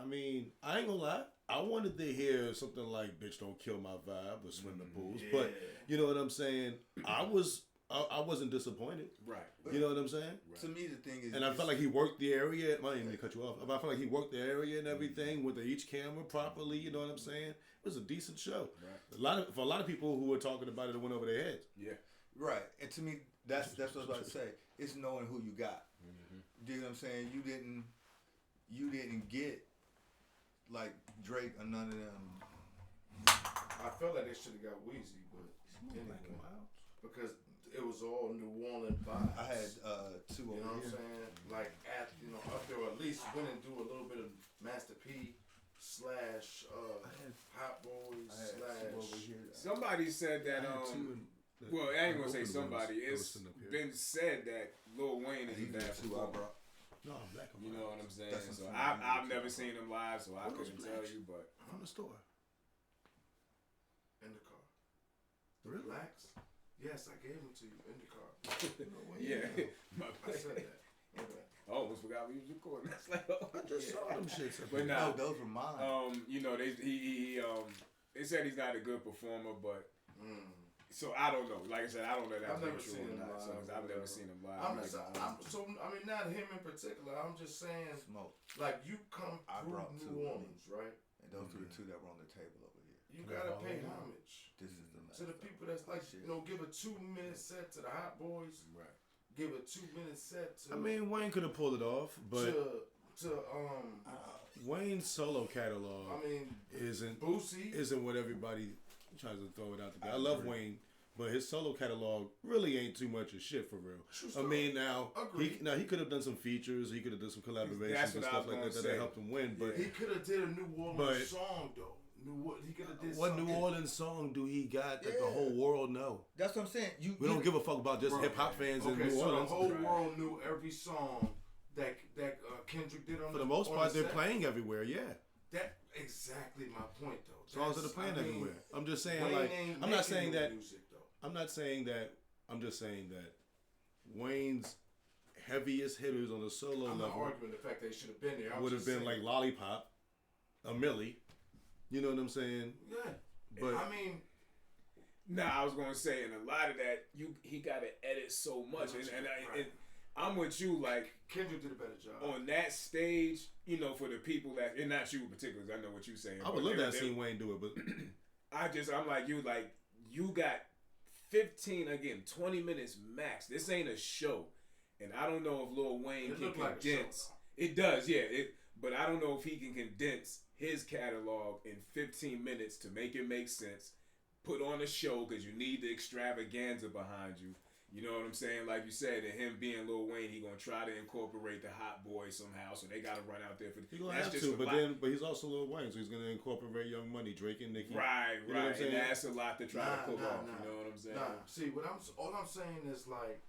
I mean, I ain't gonna lie. I wanted to hear something like "Bitch Don't Kill My Vibe" or "Swim the Pools," but you know what I'm saying. I wasn't disappointed. Right. You know what I'm saying. To me, the thing is, and I felt like he worked the area. I didn't mean to cut you off. But I felt like he worked the area and everything with each camera properly. You know what I'm saying. It was a decent show. Right. For a lot of people who were talking about it, it went over their heads. Yeah. Right. And to me, that's what I was about to say. It's knowing who you got. Do you know what I'm saying? You didn't get. Like Drake or none of them. I felt like they should have got Weezy, but anyway, because it was all New Orleans vibes. I had two over here. You know what I'm saying? Like up there, or at least went and do a little bit of Master P / Hot Boys / Somebody said that. Well, I ain't gonna say somebody. It's been said that Lil Wayne is a bad performer. No, I'm black. You know what I'm saying? So I've never seen him live, so I couldn't tell you. But from the store, in the car. Really? Blacks? Yes, I gave them to you in the car. Yeah, I said that. Okay. I almost forgot we was recording. That's like, I just saw them shits. But now, those were mine. They said he's not a good performer, but. So I don't know. Like I said, I don't know that. I've never seen him live. I've never seen him live. I mean, not him in particular. I'm just saying, like you come through New Orleans, right? And those were the two that were on the table over here. You gotta pay homage to the people that's like, give a 2-minute set to the Hot Boys. Right. Give a 2-minute set to. I mean, Wayne could have pulled it off, but Wayne's solo catalog, isn't Boosie isn't what everybody tries to throw it out there. I love Wayne, But his solo catalog really ain't too much of shit for real. I mean, now he could have done some features. He could have done some collaborations and stuff like that that helped him win. But he could have did a New Orleans song though. He could have did what something. New Orleans song do he got that the whole world know? That's what I'm saying. We don't give a fuck about just hip hop fans in New Orleans. The whole world knew every song that Kendrick did on. For the most part, they're playing everywhere. Yeah. That exactly my point though. Songs that are playing everywhere. I'm just saying, like, I'm not saying that. I'm not saying that. I'm just saying that Wayne's heaviest hitters on the solo I'm level not arguing the fact they should have been there. would have been like Lollipop, a Millie. You know what I'm saying? Yeah. But I mean, I was gonna say, and a lot of that he got to edit so much, and I'm with you. Like Kendrick did a better job on that stage. You know, for the people that, and not you in particular, 'cause I know what you're saying. I would love to have seen Wayne do it, but I'm like you. Like you got 15 again, 20 minutes max. This ain't a show, and I don't know if Lil Wayne can condense. It does, yeah. But I don't know if he can condense his catalog in 15 minutes to make it make sense. Put on a show because you need the extravaganza behind you. You know what I'm saying? Like you said, and him being Lil Wayne, he gonna try to incorporate the Hot Boys somehow, so they gotta run out there for. He gonna have to, but he's also Lil Wayne, so he's gonna incorporate Young Money, Drake, and Nicki. Right, you know and that's a lot to try to pull off. You know what I'm saying? See, all I'm saying is like,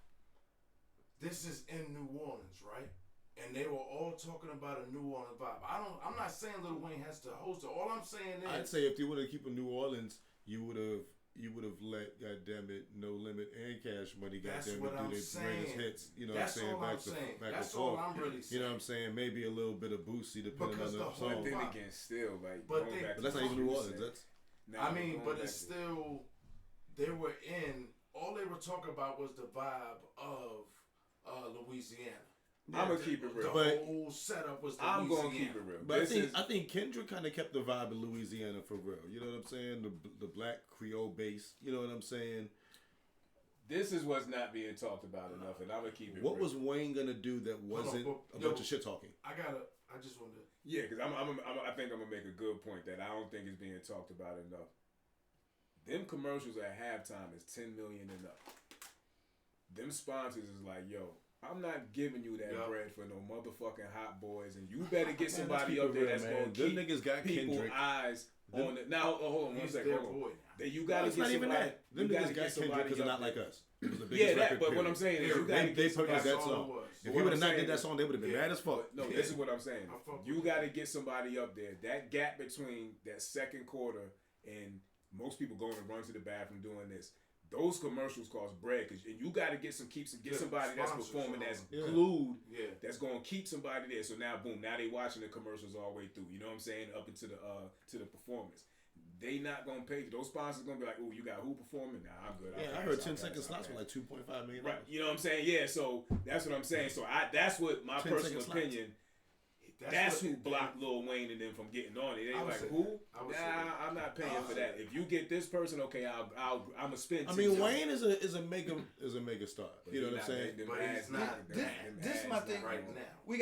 this is in New Orleans, right? And they were all talking about a New Orleans vibe. I'm not saying Lil Wayne has to host it. All I'm saying is, I'd say if you would have keep in New Orleans, you would have let goddamn it No Limit and Cash Money goddamn it do their greatest hits. You know what I'm saying? Back That's and all forth. I'm really saying. You know what I'm saying? Maybe a little bit of Boosie depending on the song. But then again, still like, but that's not even New Orleans. That's. I mean, but it's still. They were in. All they were talking about was the vibe of Louisiana. I'm gonna keep it real. The whole setup was Louisiana. I'm gonna keep it real. But I think Kendrick kind of kept the vibe of Louisiana for real. You know what I'm saying? The black Creole bass. You know what I'm saying? This is what's not being talked about enough, and I'm gonna keep it. What real. was Wayne gonna do that wasn't a bunch of shit talking? I just wanted to. Yeah, because I think I'm gonna make a good point that I don't think is being talked about enough. Them commercials at halftime is 10 million and up. Them sponsors is like, yo, I'm not giving you that bread for no motherfucking Hot Boys, and you better get somebody up there that's gonna keep niggas got people Kendrick. eyes on it. Now, hold on one second. You gotta get not somebody. even that. Them You gotta niggas get got somebody Kendrick because they're up not like there. us. It was the Yeah, biggest that. record But what period. I'm saying is, you gotta they get somebody. purchased that song. If he would have not did that song, they would have been mad as fuck. No, this is what I'm saying. You got to get somebody up there. That gap between that second quarter and most people going to run to the bathroom doing this. Those commercials cost bread, and you got to get somebody that's performing that's glued, that's going to keep somebody there. So now, boom, now they watching the commercials all the way through. You know what I'm saying? Up into the performance. They not gonna pay. Those sponsors gonna be like, "Oh, you got who performing? Nah, I'm good." I heard 10 second slots were like $2.5 million. Right. You know what I'm saying? Yeah. So that's what I'm saying. So that's what my personal opinion. That's who blocked Lil Wayne and them from getting on it. They like, who? Nah, I'm not paying for that. If you get this person, okay, I'm gonna spend. I mean, Wayne is a mega star. You know what I'm saying? But he's not. This is my thing right now. We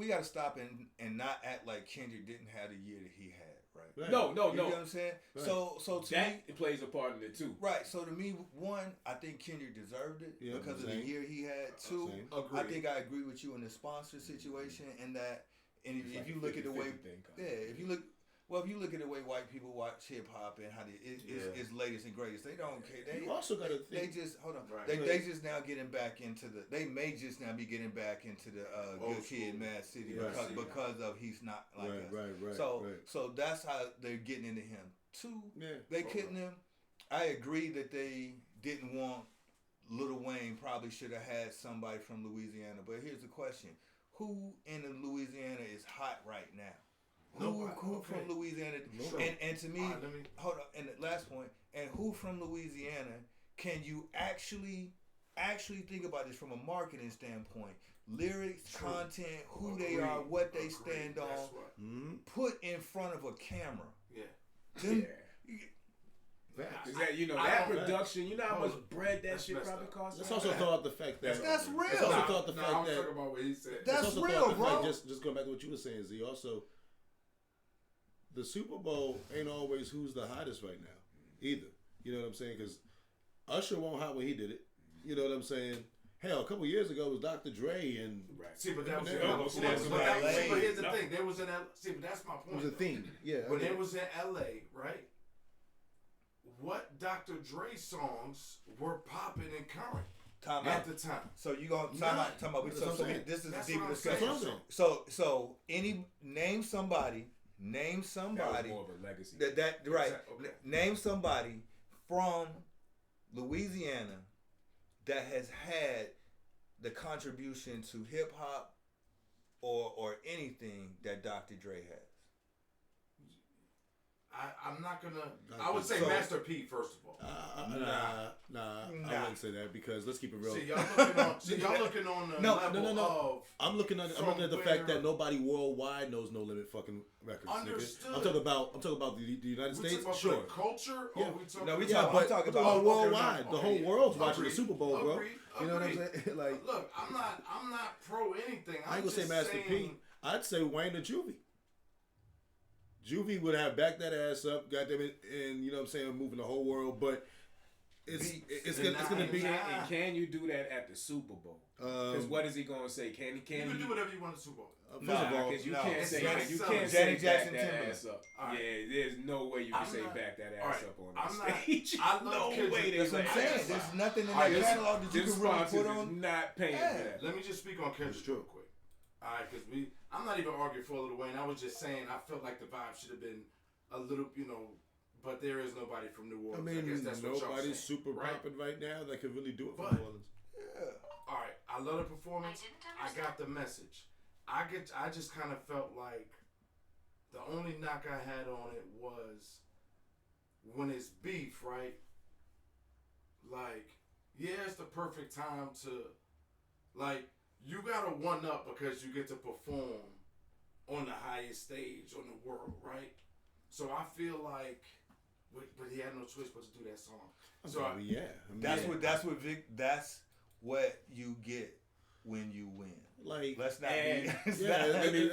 gotta stop and not act like Kendrick didn't have the year that he had. Right. No. You know what I'm saying? Right. So to that me, it plays a part in it too. Right. So to me, one, I think Kendrick deserved it because of the year he had. Two, I think I agree with you in the sponsor situation in that. And if you look at the way, if you look at the way white people watch hip hop and how it's latest and greatest, they don't care. You also got to think. They just hold on. Right. They just now getting back into the. They may just now be getting back into the Good Kid, Mad City because of he's not like us. Right. So that's how they're getting into him. Two, they kidding him. I agree that they didn't want Lil Wayne. Probably should have had somebody from Louisiana. But here's the question. Who in Louisiana is hot right now? Who from Louisiana? And to me, hold on. And the last point. And who from Louisiana can you actually think about this from a marketing standpoint? Lyrics, content, who they are, what they stand on, put in front of a camera. Is that that production? You know how much bread that shit probably costs. Let's also throw out the fact that that's real. Let's also throw out the fact that talking about what he said. That's real, bro. Just going back to what you were saying, Z. Also, the Super Bowl ain't always who's the hottest right now, either. You know what I'm saying? Because Usher won't hot when he did it. You know what I'm saying? Hell, a couple years ago it was Dr. Dre and See, but that was Eminem. but here's the thing. There was in L. See, but that's my point. It was a theme. Yeah. When it was in L.A., right? What Dr. Dre songs were popping and current at the time? So you gonna talking about this is a deeper discussion. So name somebody. That was more of a legacy. That right. Okay. Name somebody from Louisiana that has had the contribution to hip hop or anything that Dr. Dre has. I'm not gonna. I would say Master P first of all. Nah. I wouldn't say that because let's keep it real. Y'all looking on the level of. I'm looking at the fact that nobody worldwide knows No Limit fucking records. Understood. I'm talking about the United States. About sure. The culture. Yeah. Or I'm talking about worldwide. The whole world's watching the Super Bowl, bro. You know what I'm saying? Like, look, I'm not pro anything. I ain't gonna say Master P. I'd say Wayne or Juvie. Juvie would have backed that ass up, goddamn it, and you know what I'm saying, moving the whole world. But it's gonna be. And can you do that at the Super Bowl? Because what is he gonna say? Can he? You can do whatever you want at the Super Bowl. First of all, because you can't say back that ass up. Right. Yeah, there's no way you can say back that ass up on the stage. No way. That's what I'm saying. There's nothing in that catalog that you can really put on. Not paying for that. Let me just speak on Kendrick real quick. All right, because I'm not even arguing for Lil Wayne. I was just saying I felt like the vibe should have been a little, but there is nobody from New Orleans. I mean, guess that's nobody's super popping right now that could really do it for New Orleans. Yeah. All right, I love the performance. I got the message. I just kind of felt like the only knock I had on it was when it's beef, right? Like, yeah, it's the perfect time to, like, you gotta one up because you get to perform on the highest stage on the world, right? So I feel like, but he had no choice but to do that song. So that's what you get when you win. Like, let's not be.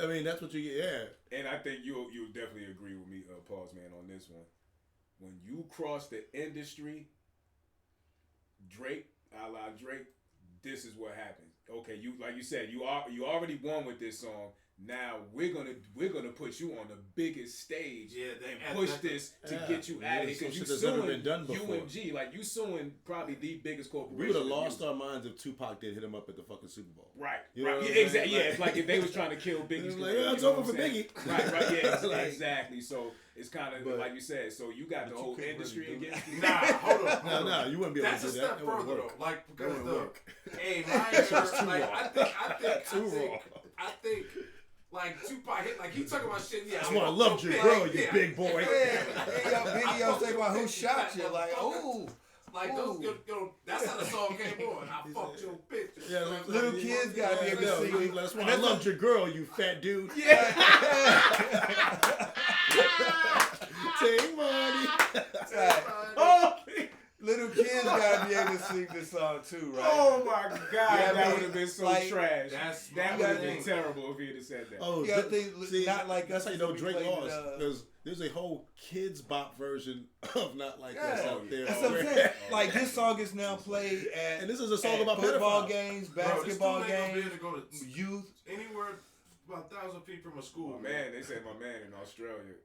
I mean, that's what you get. Yeah. And I think you'll definitely agree with me, Pause Man, on this one. When you cross the industry, Drake, a la Drake, this is what happens. Okay, you like you said, you already won with this song. Now we're gonna put you on the biggest stage and push this to get you out of here because you suing UMG, like you suing probably the biggest corporation. We would have lost our minds if Tupac did hit him up at the fucking Super Bowl. Right, you know right, yeah, exactly. Yeah, it's like if they was trying to kill Biggie. It's like, it's over for Biggie. Right, yeah, like, exactly. So it's kind of like you said. So you got the whole industry against you. Nah, hold on. No, you wouldn't be able to do that. That's a step further though, like because I think. Like Tupac hit, like he talking about shit. Yeah, that's why I loved your girl, you big boy. Biggie talking about who shot you, like like those. That's how the song came on. I fucked your bitch. Yeah, little kids gotta be able to sing. That's why I loved your girl, you fat dude. Yeah. Take money. Oh. Little kids gotta be able to sing this song too, right? Oh my God, that would have been so trash. That would have been terrible if he had said that. Oh, you gotta think, not like that's how you know Drake lost. There's a whole kids bop version of Not Like Us out there. That's what I'm saying. Like this song is now played at, and this is a song about football games, basketball games, youth, anywhere. About 1,000 feet from a school. Man, they said my man in Australia.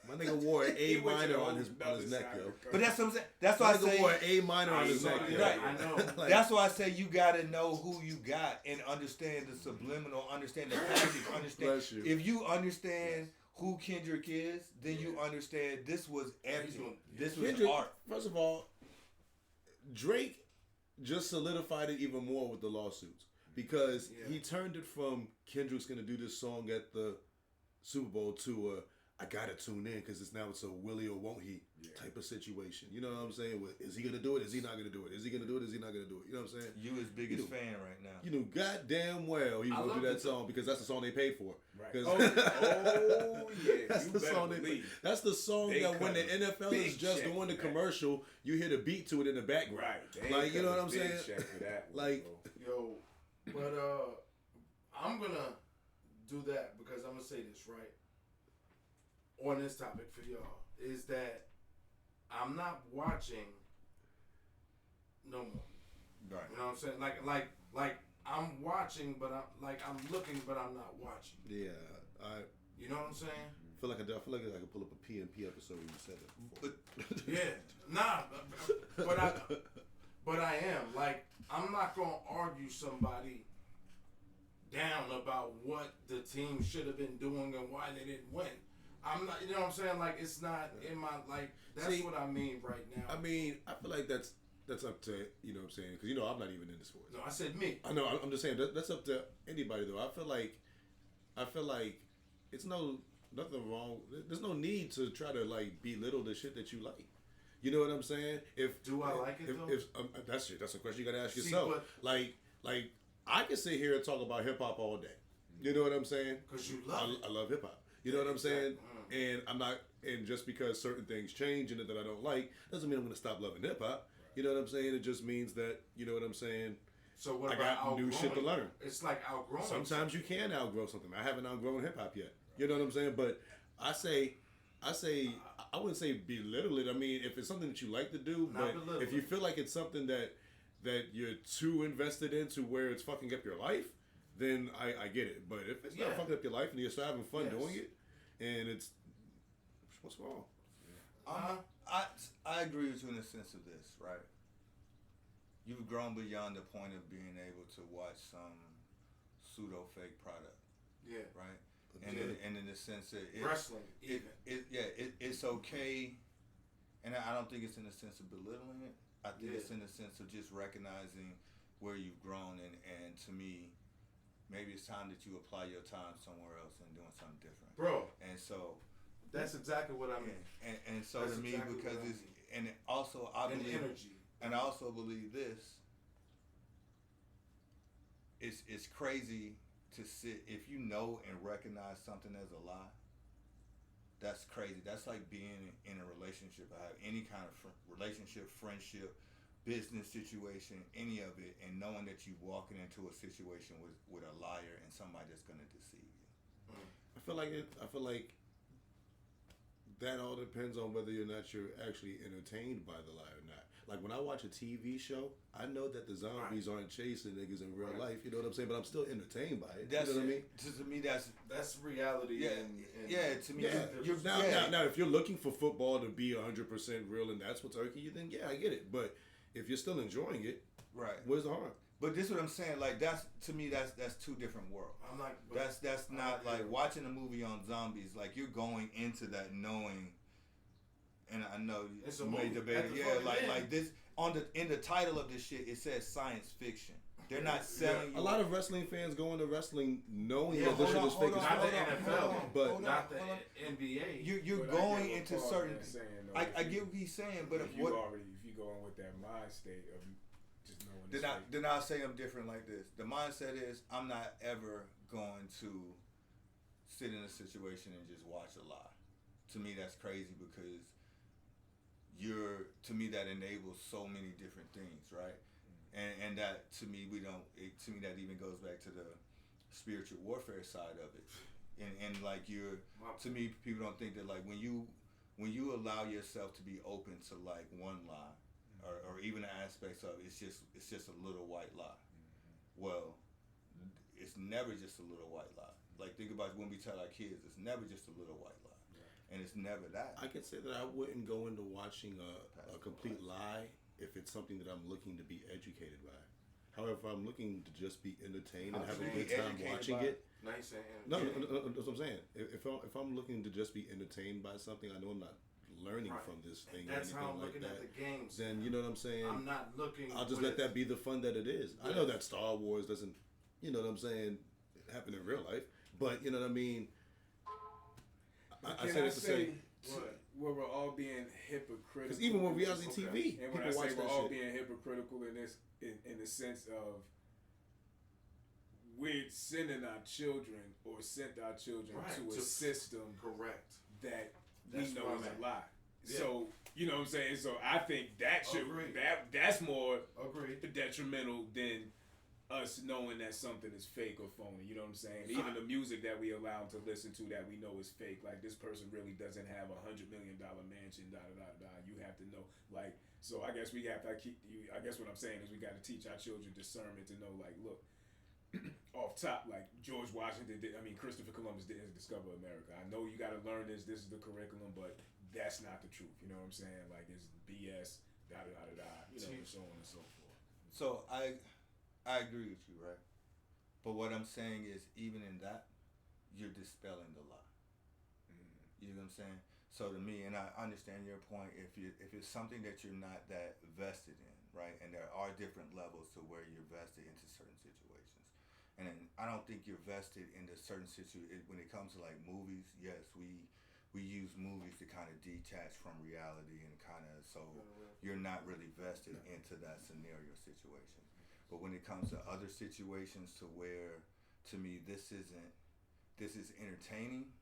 My nigga wore an A minor on his neck, yo. But that's what I'm saying. That's why I say wore an A minor on his neck. Right, I know. Like, that's why I say you gotta know who you got and understand the subliminal, understand the package, understand. If you understand who Kendrick is, then you understand this was everything. This was Kendrick, art. First of all, Drake just solidified it even more with the lawsuits. Because he turned it from Kendrick's gonna do this song at the Super Bowl to I gotta tune in because it's a will he or won't he type of situation. You know what I'm saying? Is he gonna do it? Is he not gonna do it? Is he gonna do it? Is he not gonna do it? You know what I'm saying? You his biggest fan right now. You know goddamn well he will do that song because that's the song they paid for. Right. Oh yeah. That's the song that's the song that when the NFL is just doing the commercial, you hear the beat to it in the background. Right. Like you know what I'm saying? Like yo. But I'm gonna do that because I'm gonna say this right on this topic for y'all is that I'm not watching no more. Right. You know what I'm saying? Like I'm watching, but I'm looking, but I'm not watching. Yeah, You know what I'm saying? I feel like I could pull up a PNP episode when you said it before. Yeah, but I am like, I'm not gonna argue somebody down about what the team should have been doing and why they didn't win. I'm not, you know what I'm saying? Like, it's not in my, like, that's what I mean right now. I mean, I feel like that's up to, you know what I'm saying? Because, you know, I'm not even into sports. No, I said me. I know, I'm just saying, that's up to anybody, though. I feel like it's nothing wrong. There's no need to try to, like, belittle the shit that you like. You know what I'm saying? Do I like it, though? That's a question you got to ask yourself. Like, I can sit here and talk about hip-hop all day. You know what I'm saying? Because you love it. I love hip-hop. You know what I'm saying? And I'm not, and just because certain things change in it that I don't like, doesn't mean I'm going to stop loving hip-hop. You know what I'm saying? It just means that, you know what I'm saying? So what I about got new shit to learn. It's like outgrowing. Sometimes you can outgrow something. I haven't outgrown hip-hop yet. You know what I'm saying? But I wouldn't say belittle it. I mean, if it's something that you like to do, but if you feel like it's something that you're too invested into where it's fucking up your life, then I get it. But if it's not fucking up your life and you're still having fun doing it, and it's, what's wrong? I agree with you in the sense of this, right? You've grown beyond the point of being able to watch some pseudo fake product. Yeah. Right? And in the sense that wrestling, it's okay, and I don't think it's in the sense of belittling it. I think it's in the sense of just recognizing where you've grown, and to me, maybe it's time that you apply your time somewhere else and doing something different, bro. And so that's exactly what I mean. And so that's to me, exactly because it's and also I believe energy, and I also believe this. It's crazy to sit, if you know and recognize something as a lie. That's crazy. That's like being in a relationship. I have any kind of relationship, friendship, business situation, any of it, and knowing that you're walking into a situation with a liar and somebody that's going to deceive you. I feel like that all depends on whether or not you're actually entertained by the lie or not. Like when I watch a TV show, I know that the zombies aren't chasing niggas in real life. You know what I'm saying? But I'm still entertained by it. That's you know what I mean? To me, that's reality. Yeah, to me. Now, if you're looking for football to be 100% real and that's what's irking you, then yeah, I get it. But if you're still enjoying it, right? Where's the harm? But this is what I'm saying. Like that's to me, that's two different worlds. I'm like, that's not like watching a movie on zombies. Like you're going into that knowing. And I know it's a movie debate. Yeah, like this in the title of this shit, it says science fiction. They're not selling you. A lot of wrestling fans go into wrestling knowing that this shit is fake as fuck. Not the NFL, but not the NBA. You're going into certain. I get what he's saying, but if you go in with that mind state of just knowing. Then I'll say I'm different like this. The mindset is I'm not ever going to sit in a situation and just watch a lie. To me, that's crazy because to me that enables so many different things, right? And that to me to me that even goes back to the spiritual warfare side of it. And like to me people don't think that like when you allow yourself to be open to like one lie or even aspects of it, it's just a little white lie. Well, it's never just a little white lie. Like think about when we tell our kids, it's never just a little white lie. And it's never that. I can say that I wouldn't go into watching a complete lie if it's something that I'm looking to be educated by. However, if I'm looking to just be entertained and have a good time watching it. Nice and no, that's what I'm saying. If I'm looking to just be entertained by something, I know I'm not learning from this thing. That's or anything how I'm like looking that, at the games. Then you know what I'm saying. I'm not looking. I'll just let that be the fun that it is. I know that Star Wars doesn't, you know what I'm saying, happen in real life, but you know what I mean. I say this to say. Where we're all being hypocritical. Because even with reality TV, and when people watch we're that all shit. being hypocritical in this, in the sense of we're sending our children or sent our children to a system that we know is a lie. Yeah. So you know what I'm saying. So I think that should that's more detrimental than us knowing that something is fake or phony. You know what I'm saying? Even the music that we allow them to listen to that we know is fake. Like this person really doesn't have $100 million mansion. You have to know. Like So I guess we have to keep. I guess what I'm saying is we got to teach our children discernment to know, like, look, off top, like George Washington did. I mean, Christopher Columbus didn't discover America. I know you got to learn this. This is the curriculum, but that's not the truth. You know what I'm saying? Like, it's BS. Da da da da da. You know, and so on and so forth. So I agree with you, right? But what I'm saying is, even in that, you're dispelling the lie. You know what I'm saying? So to me, and I understand your point, if it's something that you're not that vested in, right? And there are different levels to where you're vested into certain situations. And I don't think you're vested into certain situations. When it comes to like movies, yes, we use movies to kind of detach from reality and kind of, so you're not really vested into that scenario situation. But when it comes to other situations to where, to me, this is entertaining,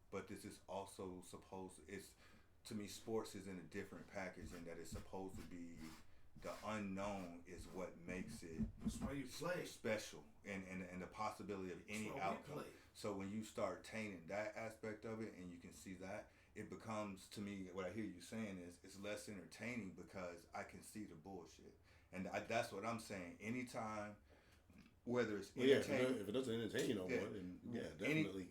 but this is also to me, sports is in a different package in that it's supposed to be, the unknown is what makes it That's why you play. special and the possibility of any outcome. So when you start tainting that aspect of it and you can see that, it becomes, to me, what I hear you saying is it's less entertaining because I can see the bullshit. And that's what I'm saying. Anytime, whether it's entertaining, if it doesn't entertain you no more, then definitely.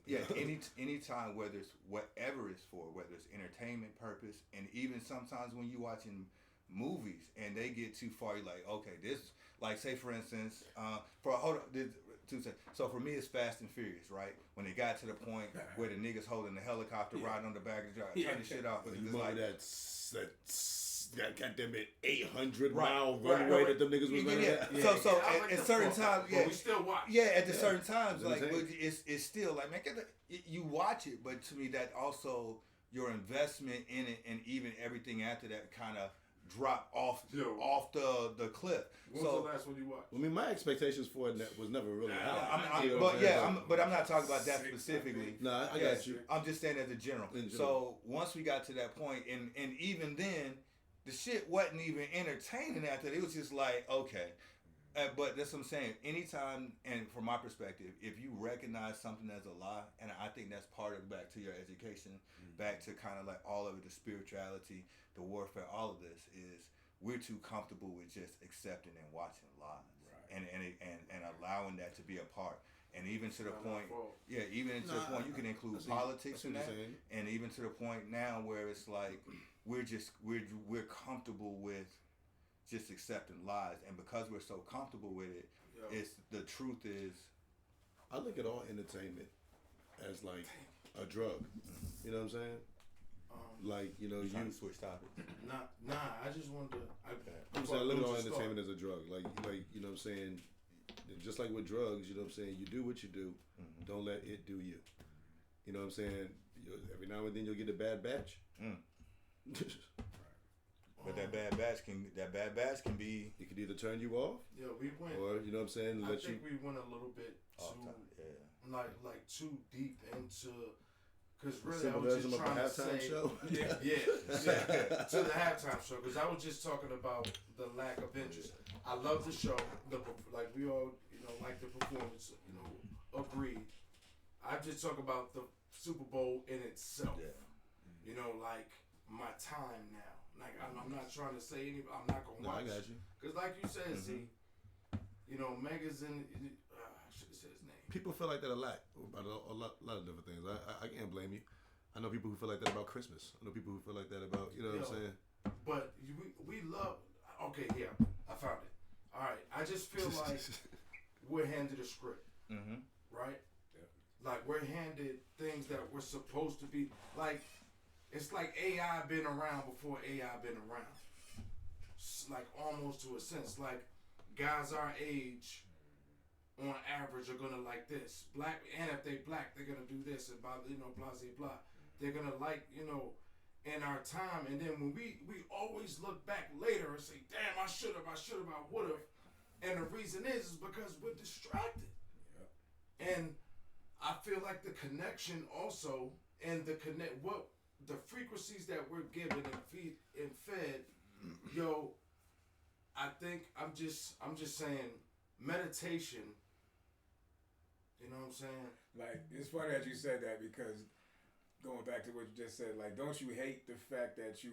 Anytime, whether it's whatever it's for, whether it's entertainment purpose, and even sometimes when you watching movies and they get too far, you're like, okay, this, like, say for instance, so for me it's Fast and Furious, right? When it got to the point where the niggas holding the helicopter riding on the back of the truck, turn the shit off. You remember that goddamn 800-mile runway that them niggas was running at? So at certain times, we still watch. Yeah, at the certain times, like, but it's still like, man, you watch it, but to me that also your investment in it and even everything after that kind of drop off the cliff. When was the last one you watched? I mean, my expectations for it was never really high. But I'm not talking about that specifically. No, I got you. I'm just saying as a general. So once we got to that point, and even then, the shit wasn't even entertaining after that. It was just like, okay. But that's what I'm saying. Anytime, and from my perspective, if you recognize something as a lie, and I think that's part of back to your education, back to kind of like all of it, the spirituality, the warfare, all of this is we're too comfortable with just accepting and watching lies, and allowing that to be a part. And even to the point, even to the point you can include politics in that, and even to the point now where it's like we're comfortable with just accepting lies, and because we're so comfortable with it, it's the truth is. I look at all entertainment as like a drug. You know what I'm saying? Like, you know, trying to switch topics. Nah. I just wanted to. I look at all entertainment as a drug. Like you know what I'm saying. Just like with drugs, you know what I'm saying. You do what you do. Don't let it do you. You know what I'm saying. Every now and then you'll get a bad batch. But that bad batch can be. It could either turn you off. Yeah, we went. Or you know what I'm saying. I think we went a little bit too, like too deep into. Because really, I was just trying to say, show? to the halftime show. Because I was just talking about the lack of interest. I love the show. Like we all, like the performance. Agreed. I just talk about the Super Bowl in itself. Yeah. Like my time now. Like I'm not trying to say anything. I'm not gonna watch. I got you. Because like you said, Z, Mega's in. I should have said his name. People feel like that a lot about a lot of different things. I can't blame you. I know people who feel like that about Christmas. I know people who feel like that about, you know what I'm saying? But we love, okay, yeah, I found it. All right, I just feel like we're handed a script, right? Yeah. Like we're handed things that we're supposed to be, like, it's like AI been around before AI been around. It's like almost to a sense, like guys our age, on average, are gonna like this. Black, and if they black, they're gonna do this and blah, blah, blah. They're gonna like, in our time. And then when we always look back later and say, damn, I should have, I would have. And the reason is because we're distracted. Yeah. And I feel like the connection also, and the frequencies that we're given and fed, I think I'm just saying meditation. You know what I'm saying? Like, it's funny that you said that, because going back to what you just said, like, don't you hate the fact that you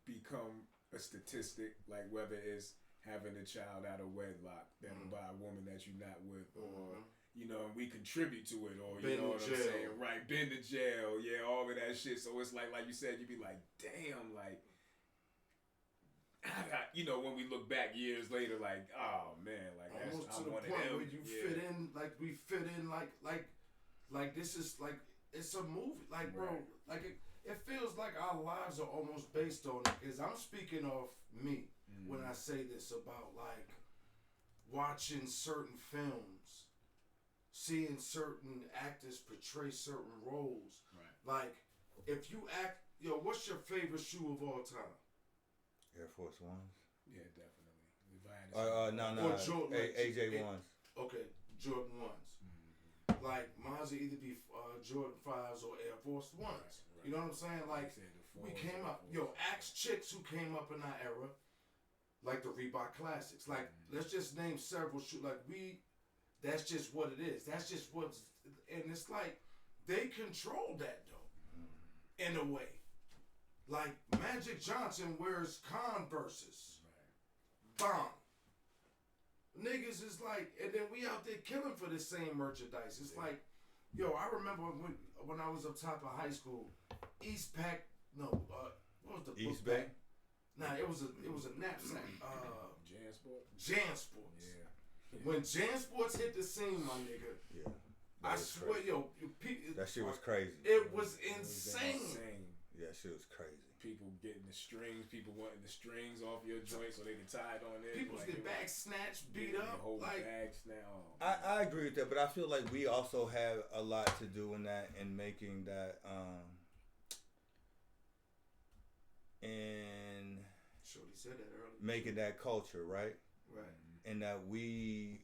become a statistic, like whether it's having a child out of wedlock by a woman that you're not with, or you know, and we contribute to it, or you know what I'm saying, right? Been to jail, yeah, all of that shit. So it's like you said, you be like, damn, like, you know, when we look back years later, like, oh man, like almost that's to the point where you fit in, like we fit in, like this is like it's a movie, like bro, like it feels like our lives are almost based on it. Cause I'm speaking of me when I say this about like watching certain films, seeing certain actors portray certain roles. Right. Like if you act, what's your favorite shoe of all time? Air Force Ones. Yeah, definitely. No. AJ ones. Okay, Jordan ones. Like mine's will either be Jordan 5s or Air Force Ones. Right. You know what I'm saying? Like we came up, ask chicks who came up in our era, like the Reebok Classics. Like let's just name several shoes. Like that's just what it is. That's just what's, and it's like they control that though, in a way. Like Magic Johnson wears Converses. Bomb. Niggas is like, and then we out there killing for the same merchandise. It's like, I remember when I was up top of high school, what was the East book Bay? bag? Nah, it was a knapsack. Jansport. Yeah. When Jansports hit the scene, my nigga. Yeah. I swear, that shit was crazy. It was insane. Yeah, shit was crazy. People getting the strings, people wanting the strings off your joint so they can tie it on there. People's get bags snatched, beat up. Whole like bags now. I agree with that, but I feel like we also have a lot to do in that, in making that, in Shorty said that earlier. Making that culture, right? Right. And that we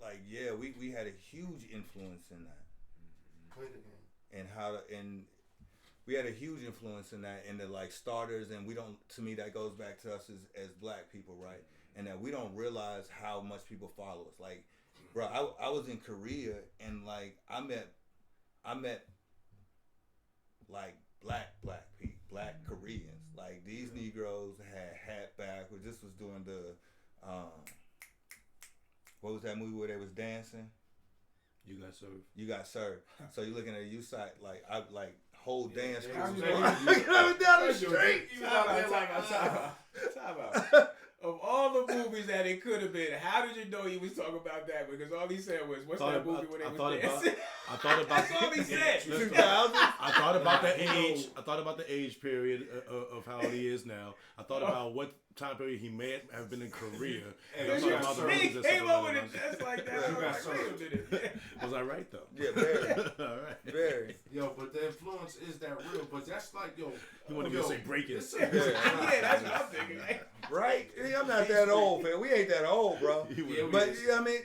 had a huge influence in that. Play the game. And we had a huge influence in that, in the like starters, and we don't. To me, that goes back to us as black people, right? And that we don't realize how much people follow us. Like, bro, I was in Korea, and like I met like black people, black Koreans. Like these Negroes had hat backwards. This was during the what was that movie where they was dancing? You Got Served. You Got Served. So you're looking at you side like I like whole dance. Down the street. Time out. Of all the movies that it could have been, how did you know he was talking about that? Because all he said was, "What's that movie where they was dancing?" I thought about That's all he said. 2000. I thought about the age. I thought about the age period of how he is now. I thought about what time period he may have been in Korea. And he came up with it just like that. I was like, wait a minute. Was I right though? Yeah, very. All right. Very. But the influence is that real. But that's like, You wanted me to say breaking. Yeah, that's what I'm thinking. Right? I'm not that old, man. We ain't that old, bro. But you know what I mean?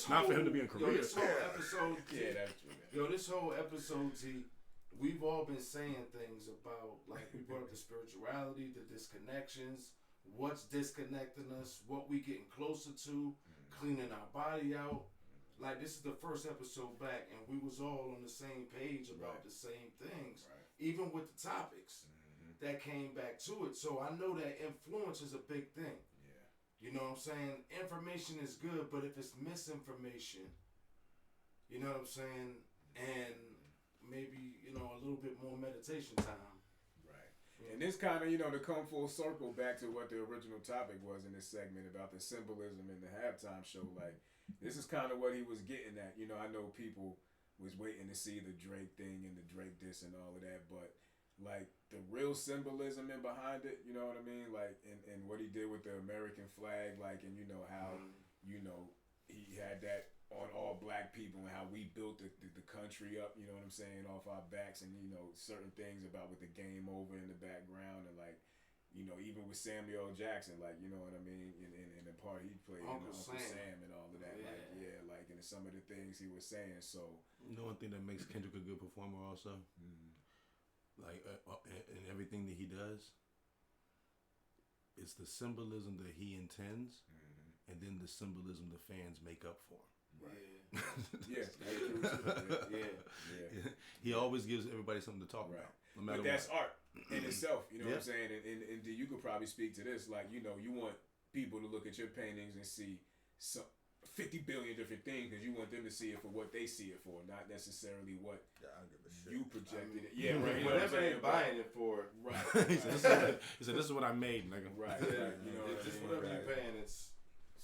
Not for him to be in Korea. This whole episode, that's true. This whole episode, we've all been saying things about, like, we brought up the spirituality, the disconnections, what's disconnecting us, what we getting closer to, cleaning our body out. Like, this is the first episode back, and we was all on the same page about the same things, even with the topics that came back to it. So I know that influence is a big thing. Yeah. You know what I'm saying? Information is good, but if it's misinformation, you know what I'm saying? And maybe, a little bit more meditation time. Right. And this kind of, to come full circle back to what the original topic was in this segment about the symbolism in the halftime show. Like, this is kind of what he was getting at. I know people was waiting to see the Drake thing and the Drake diss and all of that, but like the real symbolism in behind it, you know what I mean? Like, and what he did with the American flag, like, and how, he had that on all black people and how we built the country up, you know what I'm saying, off our backs, and, certain things about with the game over in the background, and like, even with Samuel L. Jackson, like, you know what I mean, and the part he played, Uncle Sam and all of that, like, and some of the things he was saying, so. One thing that makes Kendrick a good performer also, like, in everything that he does, it's the symbolism that he intends, and then the symbolism the fans make up for him. Right. Yeah. He always gives everybody something to talk about. No matter but that's what. art. in itself. You know Yeah. what I'm saying? And you could probably speak to this. Like, you know, you want people to look at your paintings and see 50 billion different things because you want them to see it for what they see it for, not necessarily what I don't give a shit. you projected it. Yeah, right. You know Whatever what I'm they buying it for. Right. He said, "This is what I made, nigga." Right. Yeah, Right. You know it's what I just mean? whatever Right. you're paying. It's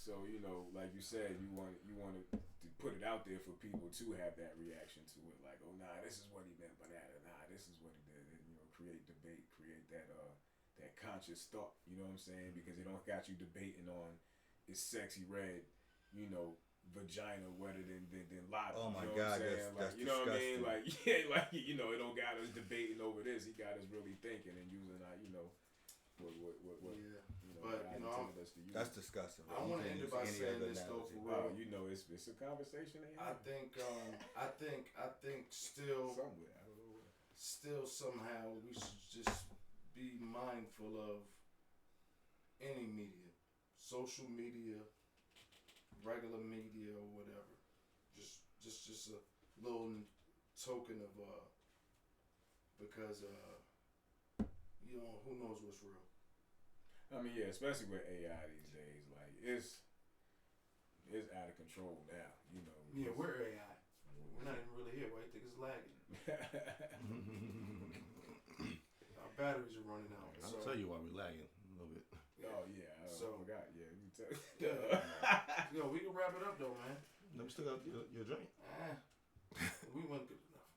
So, you know, like you said, you want to put it out there for people to have that reaction to it, like, oh, nah, this is what he meant by that, or nah, this is what he did, and, you know, create debate, create that conscious thought. You know what I'm saying? Because they don't got you debating on is sexy red, you know, vagina wetter than lobby. Oh my you know God, what I'm saying? that's you know what I mean? disgusting. Like, yeah, like, you know, it don't got us debating over this. He got us really thinking and using our, you know, what yeah. you know, But, God you know, intended us to use. That's disgusting. I want to end it by saying this though, for real. You know, it's a conversation. I think still somewhere. I don't know where. Still somehow we should just be mindful of any media, social media, regular media, or whatever. Just a little token of because you know, who knows what's real. I mean, yeah, especially with AI these days, like it's out of control now. You know. Yeah, we're AI. We're not even really here. Why do you think it's lagging? Our batteries are running out. I'll tell you why we're lagging a little bit. Oh yeah, I forgot. Yeah, you tell. Yo, we can wrap it up though, man. No, we still got your drink. We weren't good enough.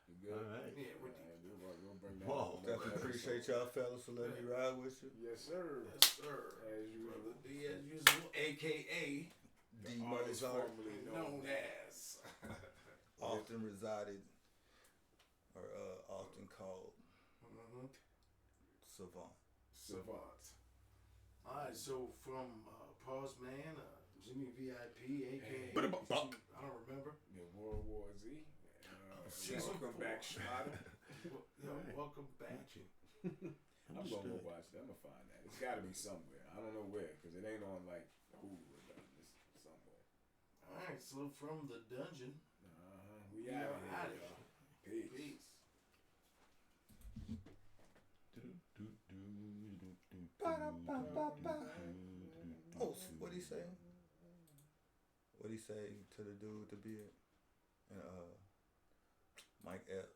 You good? All right. Yeah, we're deep. We'll bring that. Whoa. Definitely appreciate y'all fellas for letting me ride with you. Yes, sir. Yes, sir. As usual. Brother D, as usual, aka D Money's art, formerly known as. often resided or often called Savant. Alright, so from Pause Man, Jimmy VIP, aka I don't remember. Yeah, World War Z. Welcome back, Schmatter. Welcome back. I'm gonna go watch that. I'm gonna find that. It's gotta be somewhere. I don't know where, because it ain't on like Hulu or nothing. It's somewhere. Alright, so from the dungeon. We out here, y'all. Peace. Oh, what'd he say? What'd he say to the dude with the beard? And Mike Epps.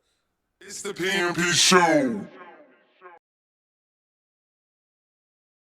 It's the PMP show.